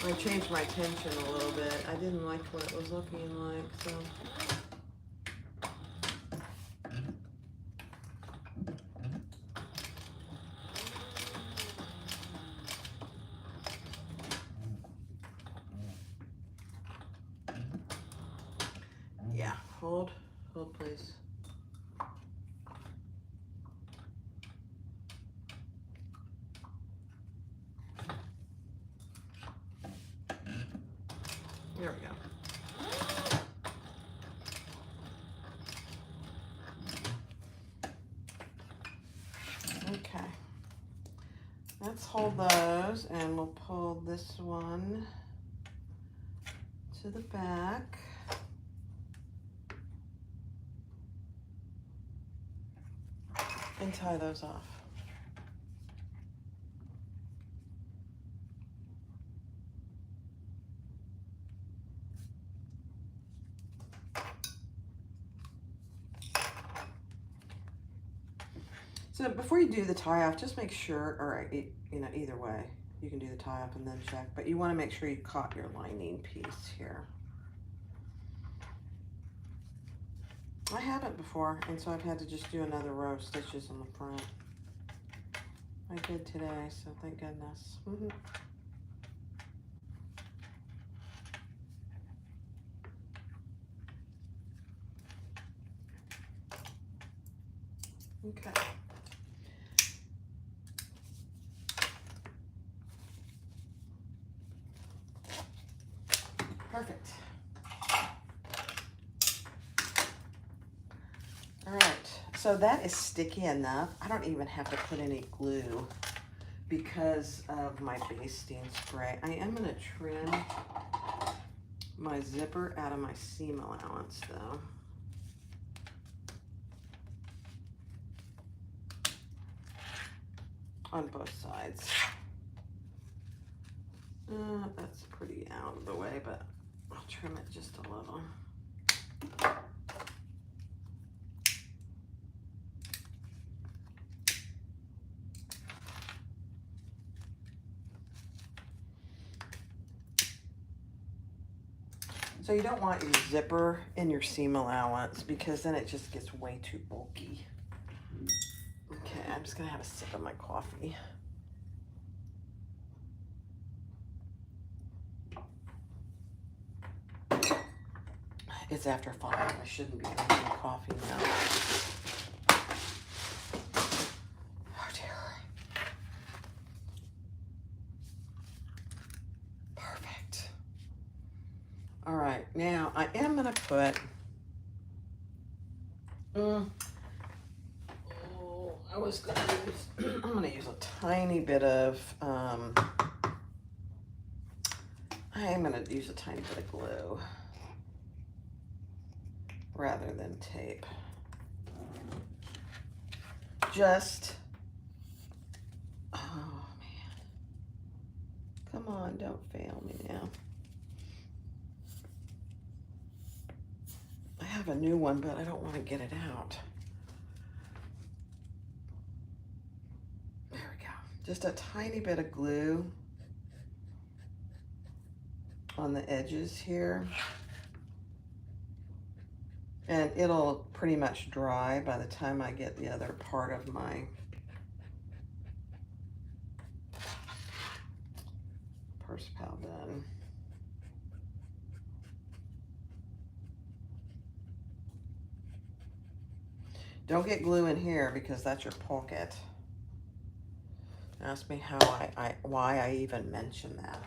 I changed my tension a little bit. I didn't like what it was looking like, so. Yeah, hold please. There we go. Okay. Let's hold those and we'll pull this one to the back. And tie those off. So before you do the tie off, just make sure, or you know, either way, you can do the tie up and then check, but you want to make sure you caught your lining piece here. I haven't before, and so I've had to just do another row of stitches on the front. I did today, so thank goodness. Okay. Perfect. All right, so that is sticky enough. I don't even have to put any glue because of my basting spray. I am gonna trim my zipper out of my seam allowance though. On both sides. That's pretty out of the way, but I'll trim it just a little. So you don't want your zipper in your seam allowance because then it just gets way too bulky. Okay, I'm just gonna have a sip of my coffee. It's after 5. I shouldn't be drinking coffee now. Oh dear. Perfect. All right, now I am gonna put, I was gonna use, I'm gonna use a tiny bit of, I am gonna use a tiny bit of glue rather than tape. Just, oh man. Come on, don't fail me now. I have a new one, but I don't want to get it out. There we go. Just a tiny bit of glue on the edges here. And it'll pretty much dry by the time I get the other part of my purse pal done. Don't get glue in here because that's your pocket. Ask me how why I even mentioned that.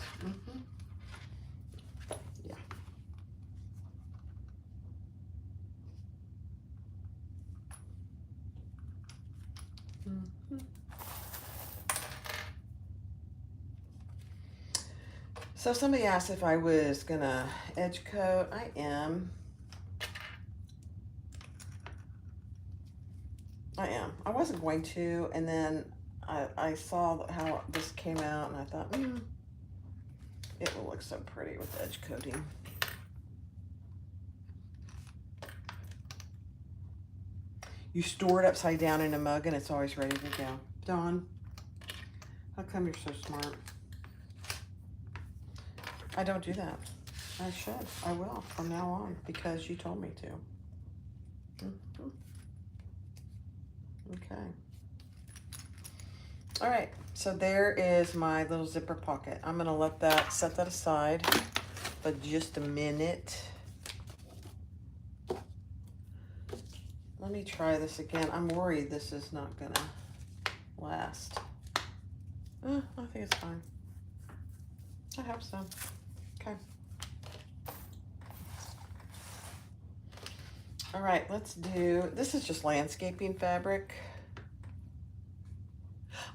Yeah. So somebody asked if I was gonna edge coat. I am. I wasn't going to, and then I saw how this came out, and I thought, it will look so pretty with edge coating. You store it upside down in a mug, and it's always ready to go. Dawn, how come you're so smart? I don't do that. I should. I will from now on because you told me to. Okay. All right, so there is my little zipper pocket. I'm gonna let that, set that aside for just a minute. Let me try this again. I'm worried this is not gonna last. I think it's fine. I hope so. Okay. All right, let's do, this is just landscaping fabric.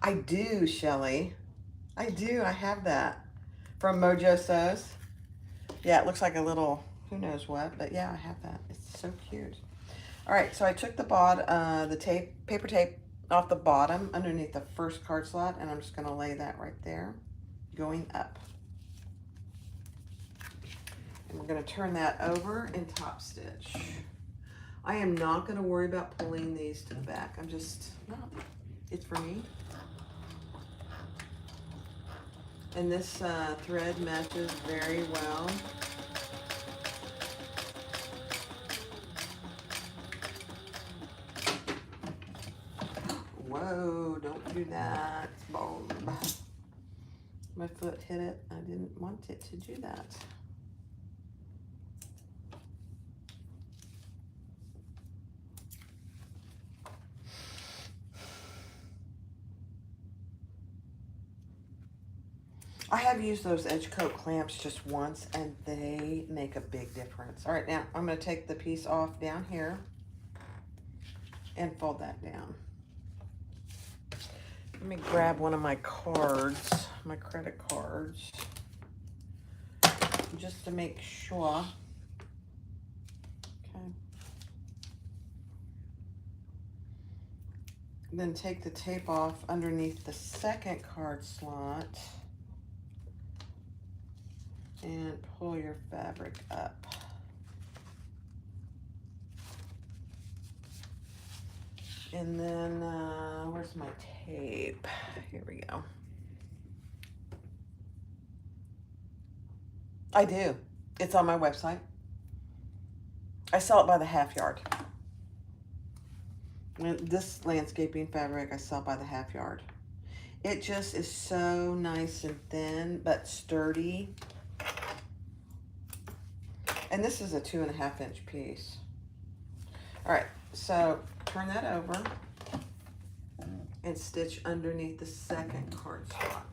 I do, Shelly. I do, I have that from Mojo Sews. Yeah, it looks like a little, who knows what, but yeah, I have that. It's so cute. All right, so I took the tape, paper tape off the bottom underneath the first card slot, and I'm just gonna lay that right there, going up. And we're gonna turn that over and top stitch. I am not gonna worry about pulling these to the back. I'm just, no, it's for me. And this thread matches very well. Whoa, don't do that, Bob. My foot hit it. I didn't want it to do that. I have used those edge coat clamps just once and they make a big difference. All right, now I'm going to take the piece off down here and fold that down. Let me grab one of my cards, my credit cards, just to make sure. Okay. Then take the tape off underneath the second card slot and pull your fabric up. And then, where's my tape? Here we go. I do. It's on my website. I sell it by the half yard. This landscaping fabric, I sell by the half yard. It just is so nice and thin, but sturdy. And this is a 2.5 inch piece. All right, so turn that over and stitch underneath the second card slot.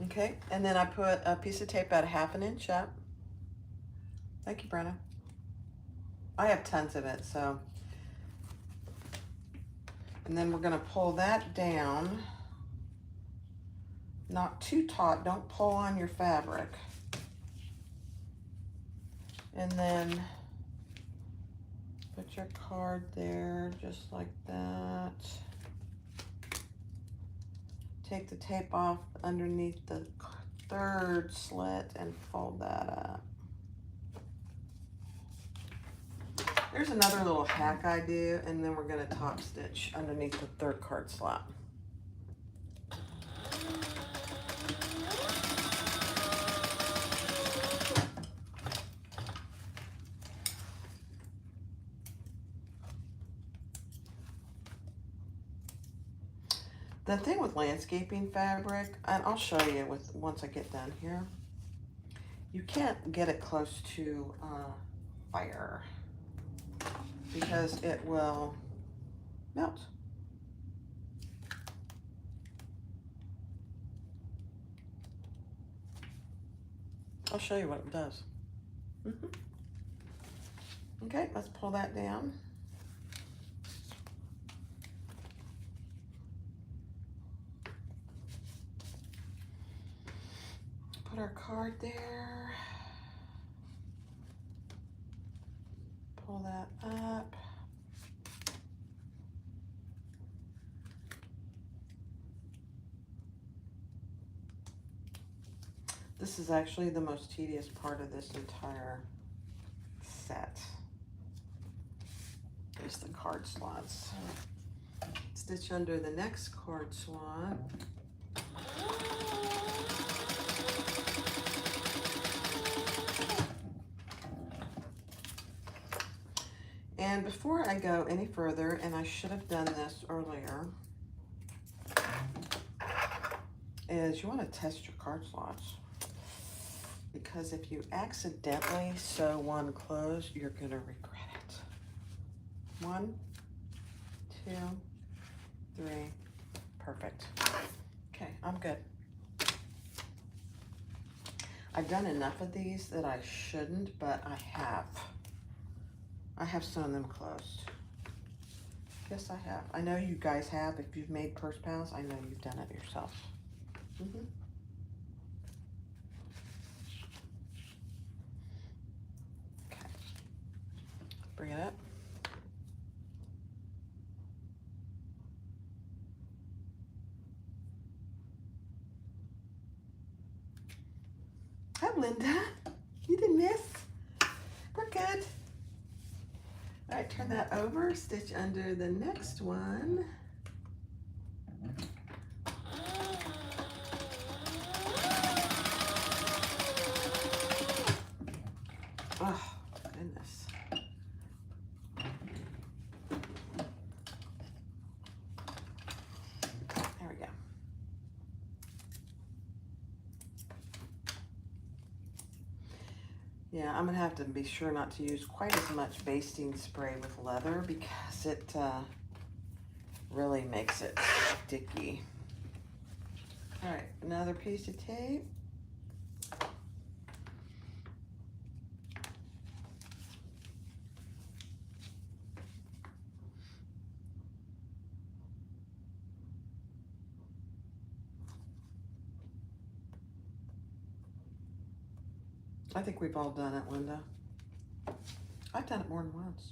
Okay, and then I put a piece of tape about 1/2 inch up. Thank you, Brenna. I have tons of it, so. And then we're gonna pull that down. Not too taut, don't pull on your fabric. And then put your card there, just like that. Take the tape off underneath the third slit and fold that up. There's another little hack I do, and then we're gonna top stitch underneath the third card slot. The thing with landscaping fabric, and I'll show you once I get done here, you can't get it close to fire because it will melt. I'll show you what it does. Okay, let's pull that down. Put our card there. Pull that up. This is actually the most tedious part of this entire set. Is the card slots. Stitch under the next card slot. And before I go any further, and I should have done this earlier, is you want to test your card slots. Because if you accidentally sew one closed, you're going to regret it. 1, 2, 3, perfect. Okay, I'm good. I've done enough of these that I shouldn't, but I have. I have sewn them closed. Yes, I have. I know you guys have. If you've made purse pals, I know you've done it yourself. Okay. Bring it up. Linda. You didn't miss. We're good. All right, turn that over, stitch under the next one. Oh, goodness. There we go. Yeah, I'm gonna have to be sure not to use quite as much basting spray with leather because it really makes it sticky. All right, another piece of tape. I think we've all done it, Linda. I've done it more than once.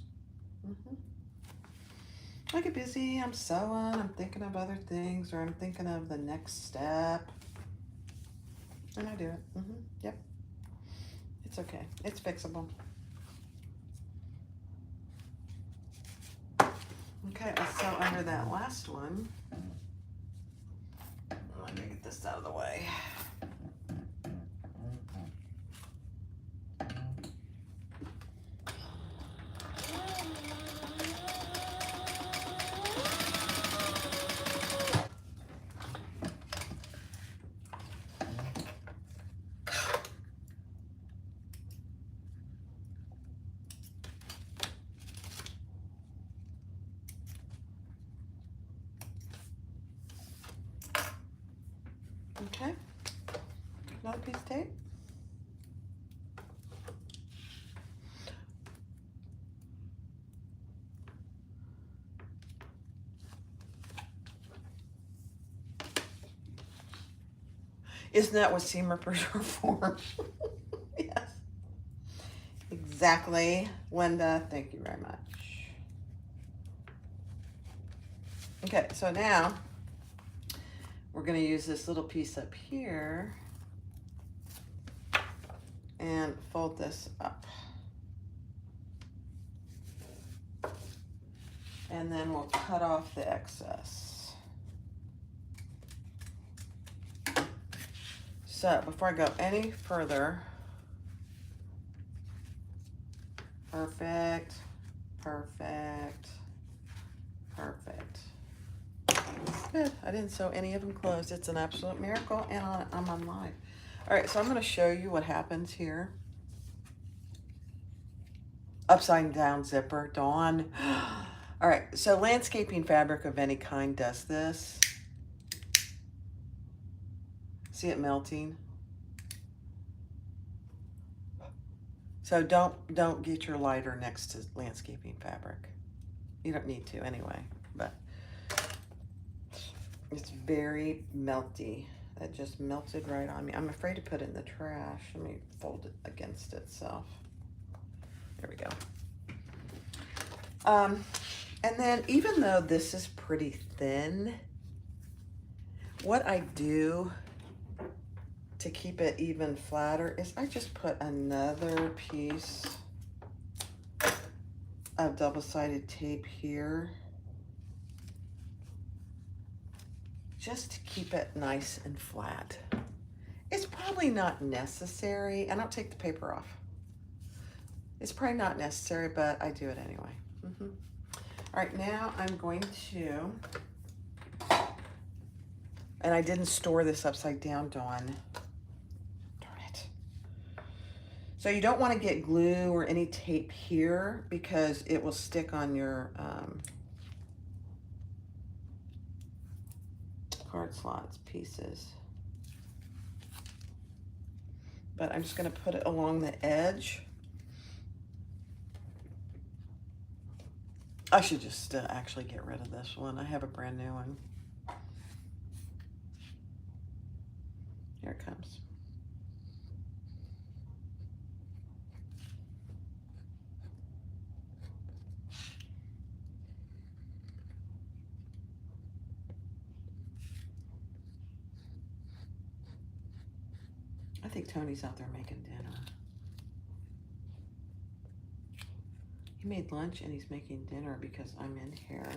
I get busy, I'm sewing, I'm thinking of other things, or I'm thinking of the next step. And I do it. Yep. It's okay. It's fixable. Okay, let's sew under that last one. Let me get this out of the way. Okay, another piece of tape. Isn't that what seam rippers are for? Yes. Exactly, Linda. Thank you very much. Okay, so now we're going to use this little piece up here and fold this up. And then we'll cut off the excess. So before I go any further, perfect, perfect, perfect. Good. I didn't sew any of them closed. It's an absolute miracle, and I'm on live. All right, so I'm going to show you what happens here. Upside down zipper, Dawn. All right, so landscaping fabric of any kind does this. See it melting? So don't get your lighter next to landscaping fabric. You don't need to anyway, but it's very melty. That just melted right on me. I'm afraid to put it in the trash. Let me fold it against itself. There we go. And then even though this is pretty thin, what I do to keep it even flatter is I just put another piece of double-sided tape here just to keep it nice and flat. It's probably not necessary. I don't take the paper off. It's probably not necessary, but I do it anyway. All right, now I'm going to, and I didn't store this upside down, Dawn. Darn it. So you don't want to get glue or any tape here because it will stick on your card slots pieces. But I'm just going to put it along the edge. I should just actually get rid of this one. I have a brand new one. Here it comes. I think Tony's out there making dinner. He made lunch and he's making dinner because I'm in here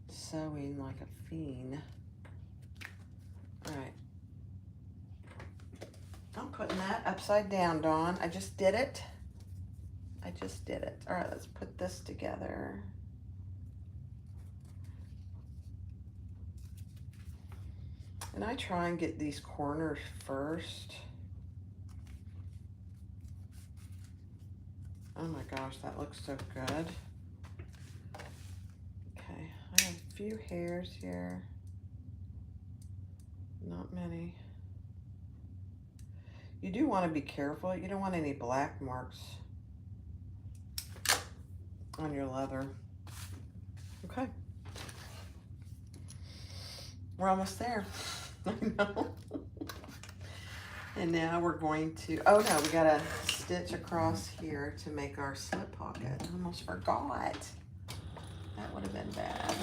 sewing like a fiend. All right. I'm putting that upside down, Dawn. I just did it. I just did it. All right, let's put this together. And I try and get these corners first. Oh my gosh, that looks so good. Okay, I have a few hairs here. Not many. You do want to be careful. You don't want any black marks on your leather. Okay. We're almost there. I know. And now we're going to, oh no, we got to stitch across here to make our slip pocket. I almost forgot. That would have been bad.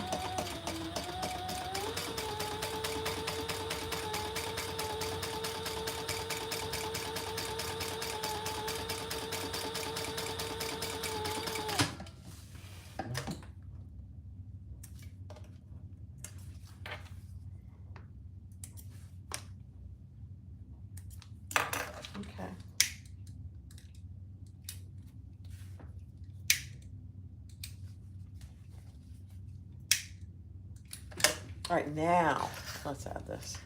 Okay. All right, now let's add this.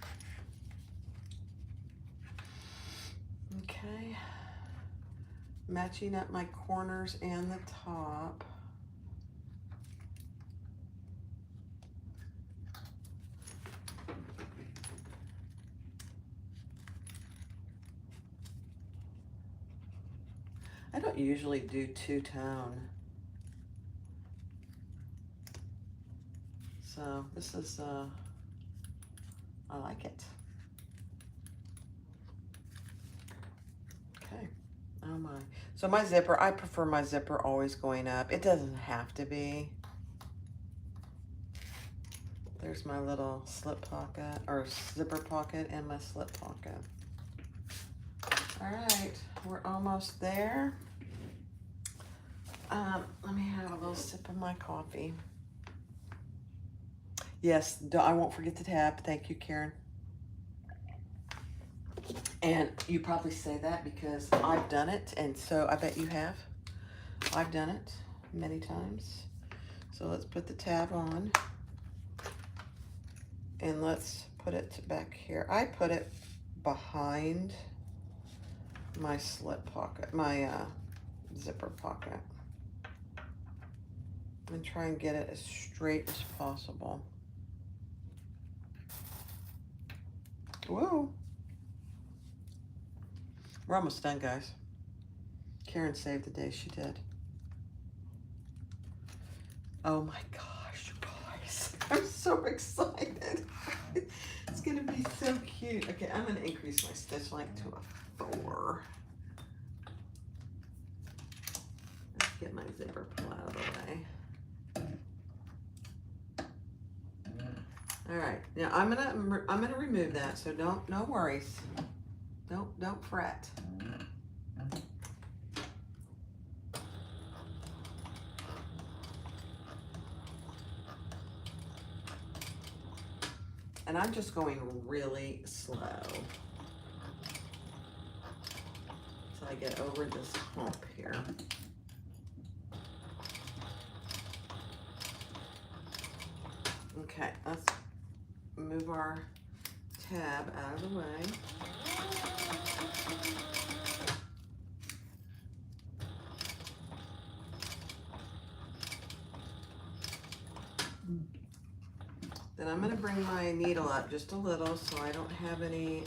Okay. Matching up my corners and the top. I don't usually do two-tone. So this is, I like it. Okay, oh my. So my zipper, I prefer my zipper always going up. It doesn't have to be. There's my little slip pocket, or zipper pocket, and my slip pocket. All right, we're almost there. Let me have a little sip of my coffee. Yes, I won't forget the tab. Thank you, Karen. And you probably say that because I've done it, and so I bet you have. I've done it many times. So let's put the tab on. And let's put it back here. I put it behind my slip pocket, my zipper pocket. And try and get it as straight as possible. Whoa. We're almost done, guys. Karen saved the day, she did. Oh my gosh, you guys. I'm so excited. It's gonna be so cute. Okay, I'm gonna increase my stitch length to a 4. Let's get my zipper pull out of the way. All right, now I'm gonna remove that, so no worries. Don't fret. And I'm just going really slow so I get over this hump here. Okay, let's move our tab out of the way. Then I'm going to bring my needle up just a little so I don't have any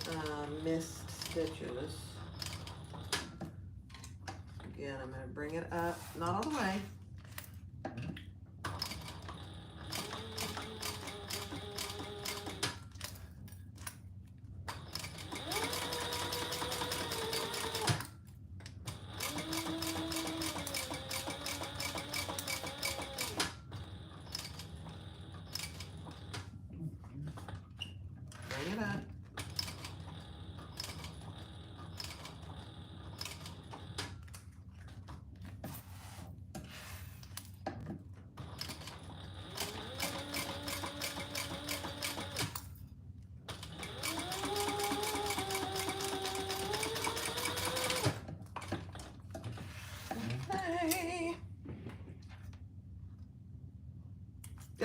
missed stitches. Again, I'm going to bring it up, not all the way. Bring it up.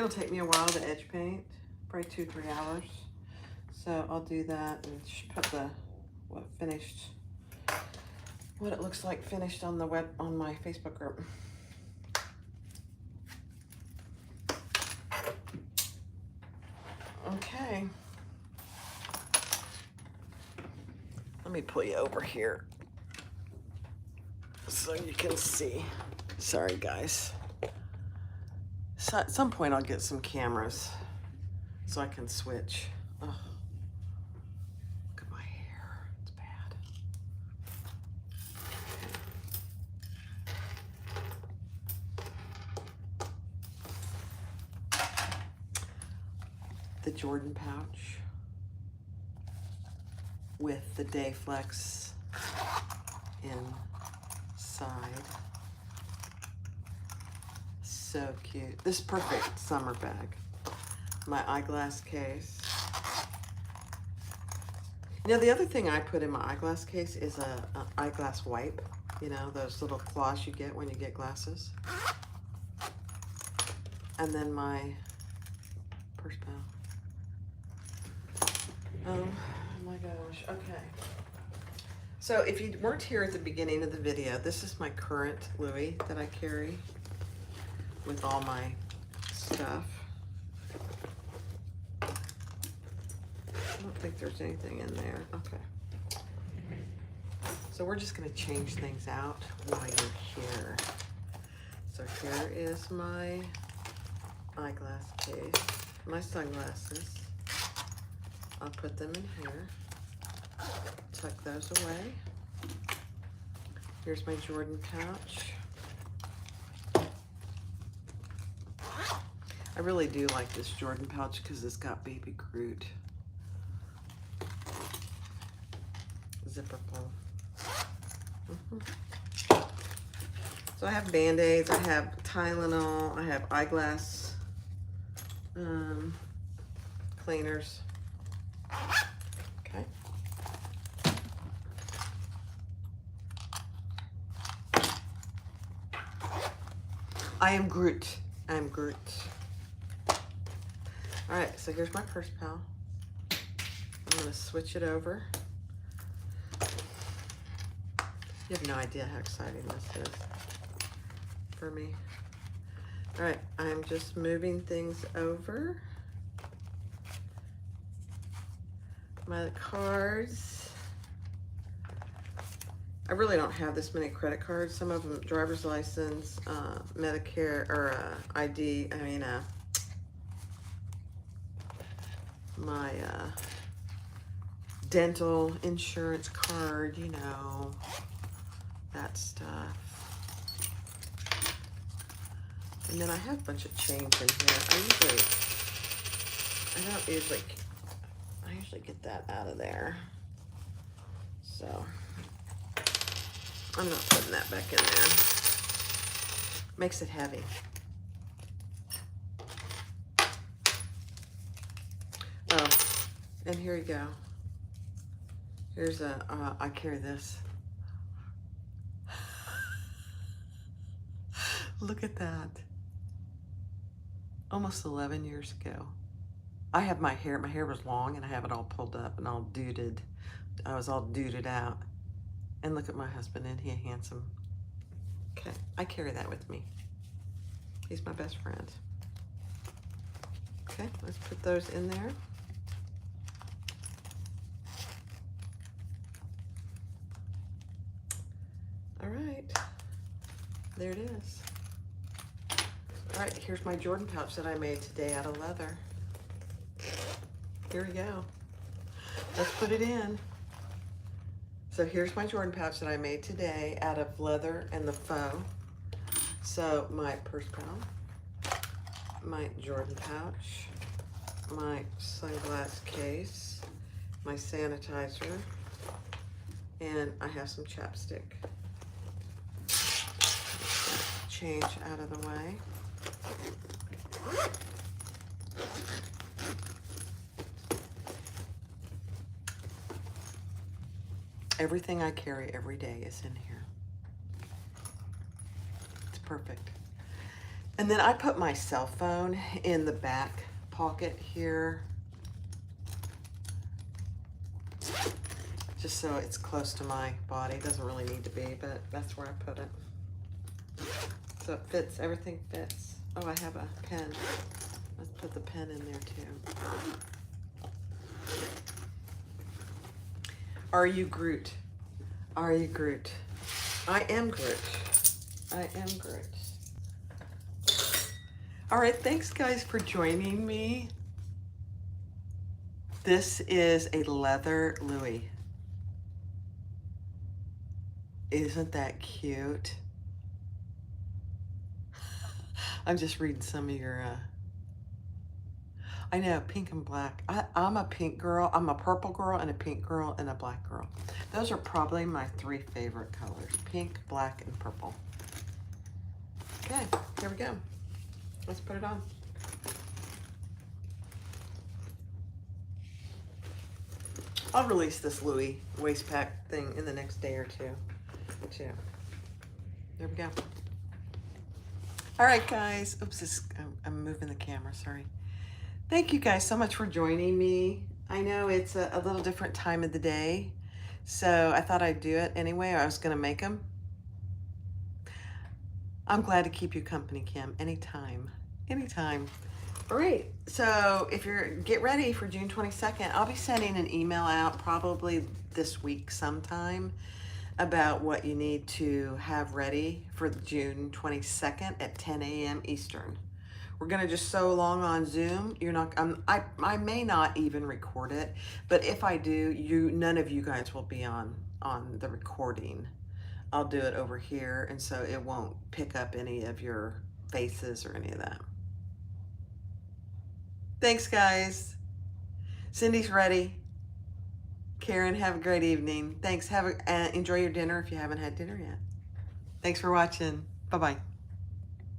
It'll take me a while to edge paint, probably 2-3 hours. So I'll do that and put the what it looks like finished on the on my Facebook group. Okay. Let me pull you over here so you can see. Sorry, guys. So at some point I'll get some cameras so I can switch. Oh, look at my hair. It's bad. The Jordan pouch with the Day Flex inside. So cute. This is perfect summer bag. My eyeglass case. You know, the other thing I put in my eyeglass case is a eyeglass wipe. You know, those little cloths you get when you get glasses. And then my purse pal. Oh my gosh, okay. So if you weren't here at the beginning of the video, this is my current Louie that I carry with all my stuff. I don't think there's anything in there. Okay. So we're just gonna change things out while you're here. So here is my eyeglass case, my sunglasses. I'll put them in here. Tuck those away. Here's my Jordan pouch. I really do like this Jordan pouch because it's got baby Groot. Zipper pull. So I have Band-Aids, I have Tylenol, I have eyeglass cleaners. Okay. I am Groot. I'm Groot. All right, so here's my purse pal. I'm gonna switch it over. You have no idea how exciting this is for me. All right, I'm just moving things over. My cards. I really don't have this many credit cards. Some of them, driver's license, Medicare, or ID, my dental insurance card, you know, that stuff. And then I have a bunch of change in here. I usually get that out of there. So I'm not putting that back in there. Makes it heavy. Oh, and here you go. Here's I carry this. Look at that. Almost 11 years ago. I have my hair was long and I have it all pulled up and all duded. I was all duded out. And look at my husband, isn't he handsome? Okay, I carry that with me. He's my best friend. Okay, let's put those in there. All right, there it is. All right, here's my Jordan pouch that I made today out of leather. Here we go. Let's put it in. So here's my Jordan pouch that I made today out of leather and the faux. So my purse pal, my Jordan pouch, my sunglass case, my sanitizer, and I have some chapstick. Change out of the way. Everything I carry every day is in here. It's perfect. And then I put my cell phone in the back pocket here, just so it's close to my body. It doesn't really need to be, but that's where I put it. So it fits, everything fits. Oh, I have a pen. Let's put the pen in there too. Are you Groot? Are you Groot? I am Groot. I am Groot. All right, thanks guys for joining me. This is a Leather Louie. Isn't that cute? I'm just reading some of your, I know, pink and black. I'm a pink girl, I'm a purple girl, and a pink girl, and a black girl. Those are probably my 3 favorite colors, pink, black, and purple. Okay, here we go. Let's put it on. I'll release this Louie waist pack thing in the next day or two. There we go. All right, guys. Oops, I'm moving the camera, sorry. Thank you guys so much for joining me. I know it's a little different time of the day, so I thought I'd do it anyway. I was gonna make them. I'm glad to keep you company, Kim, anytime, anytime. All right, so if get ready for June 22nd, I'll be sending an email out probably this week sometime about what you need to have ready for June 22nd at 10 a.m. Eastern. We're gonna just sew along on Zoom. You're not, I may not even record it, but if I do, none of you guys will be on the recording. I'll do it over here, and so it won't pick up any of your faces or any of that. Thanks, guys. Cindy's ready. Karen, have a great evening. Thanks. Enjoy your dinner if you haven't had dinner yet. Thanks for watching. Bye-bye.